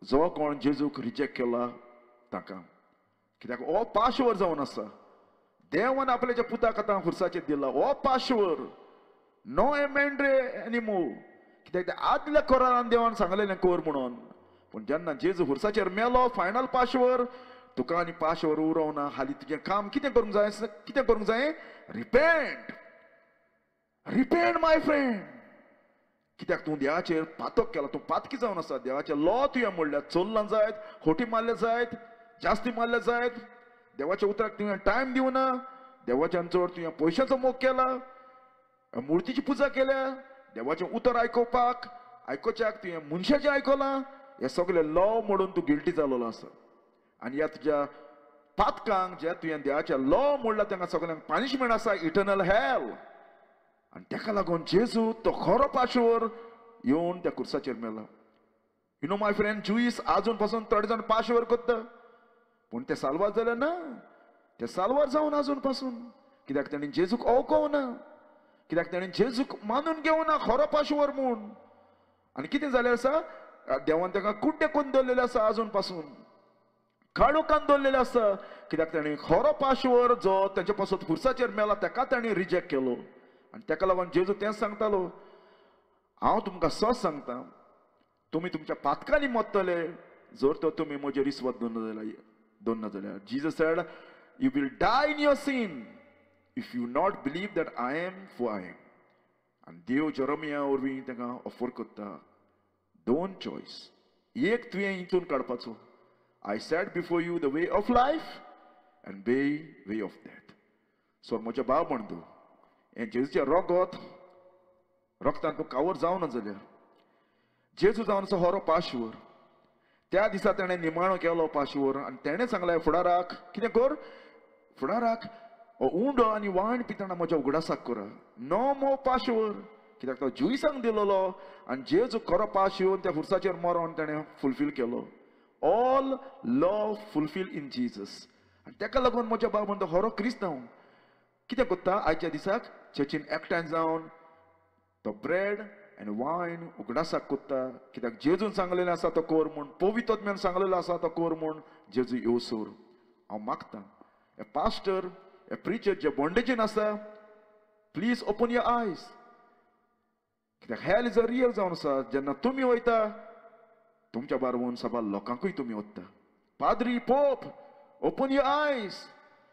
जो कोण जेजूक रिजेक्ट केला ताका कित्याक हो पाशवर जावन आसा देवान आपल्याच्या पुताक आतां खुर्साचेर दिला हो पाशवर नो ए मेंड्रे एनिमोर कित्याक ते आदल्या कोरान देवान सांगलेलें कोर म्हणून पूण जेन्ना जेजू खुर्साचेर मेलो फायनल पाशवर तुका आनी पाशवर उरोवना हालीं तुजें काम कितें करूंक जाय रिपेंट रिपेंट माय फ्रेंड कित्याक तूं देवाचेर पातक केला तूं पातकी जावन आसा देवाचे लॉ तुवें मोडल्या चोरलां जायत खोटी मारले जायत जास्ती मारले जायत देवाच्या उतराक तुवें टायम दिवना देवाच्यान चड तुवें पयशांचो मोग केला मुर्तीची पुजा केल्या देवाचें उतर आयकोच्याक तुवें मनशाचें आयकलां हे सगळे लॉ मोडून तूं गिल्टी जालोलो आसा आनी ह्या तुज्या पातकांक जे तुवें देवाच्या लॉ मोडला तांकां सगळ्यांक पनिशमेंट आसा इटर्नल हेल आनी ताका लागून जेजू तो खरो पाशवर येवन त्या खुर्साचेर मेला you know my friend Jews आजून पासून थोडे जाण पाशवर करता पूण ते साल्वार जाले ना ते साल्वार जावन आजून पासून कित्याक तांणी जेजूक वळखोवना कित्याक तांणी जेजूक मानून घेवना खरो पाशवर म्हूण आनी कितें जालें आसा देवान ताका कुड्डे करून दवरलेले आसा आजून पासून काडूकान दवरलेले आसा कित्याक तांणी खरो पाशवर जो तांचे पासून खुर्साचेर मेला ताका तांणी रिजेक्ट केलो आनी ताका लागून जेजू तेंच सांगतालो हांव तुमकां सच सांगता तुमी तुमच्या पातकांनी मोत्तले जर तर तुमी म्हजेर विस्वास दवरना जाल्यार Jesus said you will die in your sin if you not believe that I am for I am आनी देव जेरेमिया वरवीं ताका ऑफर करता दोन चॉयस एक तुवें हितून काडपाचो I set before you the way of life and way of death so म्हज्या भाव बंधू हे जेजूचें रोगतान तूं कावर जावना जाल्यार जेजू जावन असो खरो पाशवर त्या दिसा ताणें निमाणो केलो पाशवर आनी ताणें सांगलें फुडाराक कितें कर फुडाराक उंडो आनी वायन पितना म्हज्या उगडासाक करा नो मोर पाशवर कित्याक तो जुईसांक दिलोलो आनी जेजू खरो पाश येवन त्या खुर्साचेर मरोन ताणें फुलफील केलो ऑल लॉ फुलफील इन जीसस आनी ताका लागून म्हज्या बाबून तो खरो क्रिस्तांव कितें करता आयच्या दिसाक चर्चीन एकठांय जावन तो ब्रेड आनी वायन उगडासाक कोत्ता कित्याक जेजून सांगलेलें आसा तो कोर म्हूण पवित्रत्म्यान सांगलेलो आसा तो कोर म्हूण जेजू येवसोर हांव मागतां ए पास्टर ए प्रिचर जे बॉन्डेजीन आसा प्लीज ओपन युअर आयज कित्याक हेल इज अ रियल जावन आसा जेन्ना तुमी वयता तुमच्या बारवून सभा लोकांकूय तुमी ओत्ता पाद्री पोप ओपन युअर आयज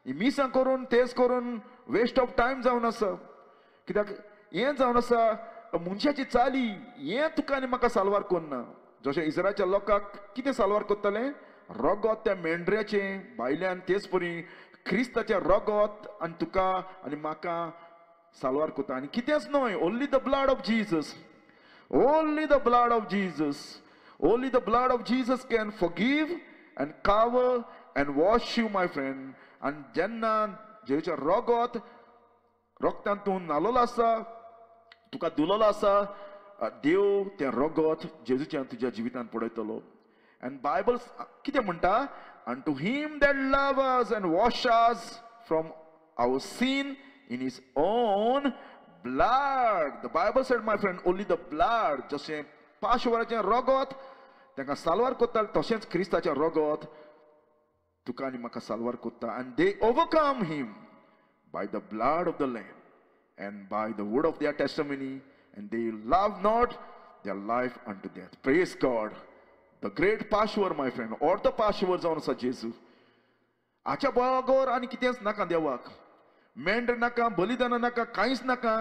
ही मिसां करून तेच करून वेस्ट ऑफ टायम जावन आसा कित्याक हें जावन आसा मनशाची चाली हें तुका आनी म्हाका साल्वार करना जशें इस्रायलच्या लोकांक कितें साल्वार करतालें रगत त्या मेंढऱ्याचें भायल्यान तेच परी क्रिस्ताचें रगत आनी तुका आनी म्हाका साल्वार करता आनी कितेंच न्हय only the blood of Jesus only the blood of Jesus only the blood of Jesus can forgive and cover and wash you my friend आनी जेन्ना जेचें रोगतान तूं न्हालोलो आसा तुका धुलोलो आसा देव तें रगत जेजूच्यान तुज्या जिवितान पडयतलो एंड बायबल कितें म्हणटा and to him that love us and wash us from our sin in his own blood the Bible said my friend only the blood जशें पाशवराचें रगत तांकां साल्वार कोत्ता तशेंच क्रिस्ताचें रगत तुका आनी म्हाका साल्वार कोत्ता and they overcome him by the blood of the Lamb and by the word of their testimony, and they love not their life unto death. Praise God. The great Passover, my friend, or the Passover जावन आसा जेजू आच्या बळागोर आनी कितेंच नाका देवाक मेंढ नाका बलिदान नाका कांयच नाका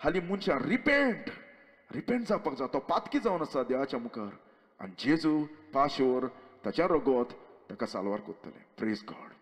हाली मनशां रिपेंट जावपाक जाय तो पातकी जावन आसा देवाच्या मुखार आनी जेजू पाशोर ताच्या रगत ताका साल्वार कोत्तले. Praise God.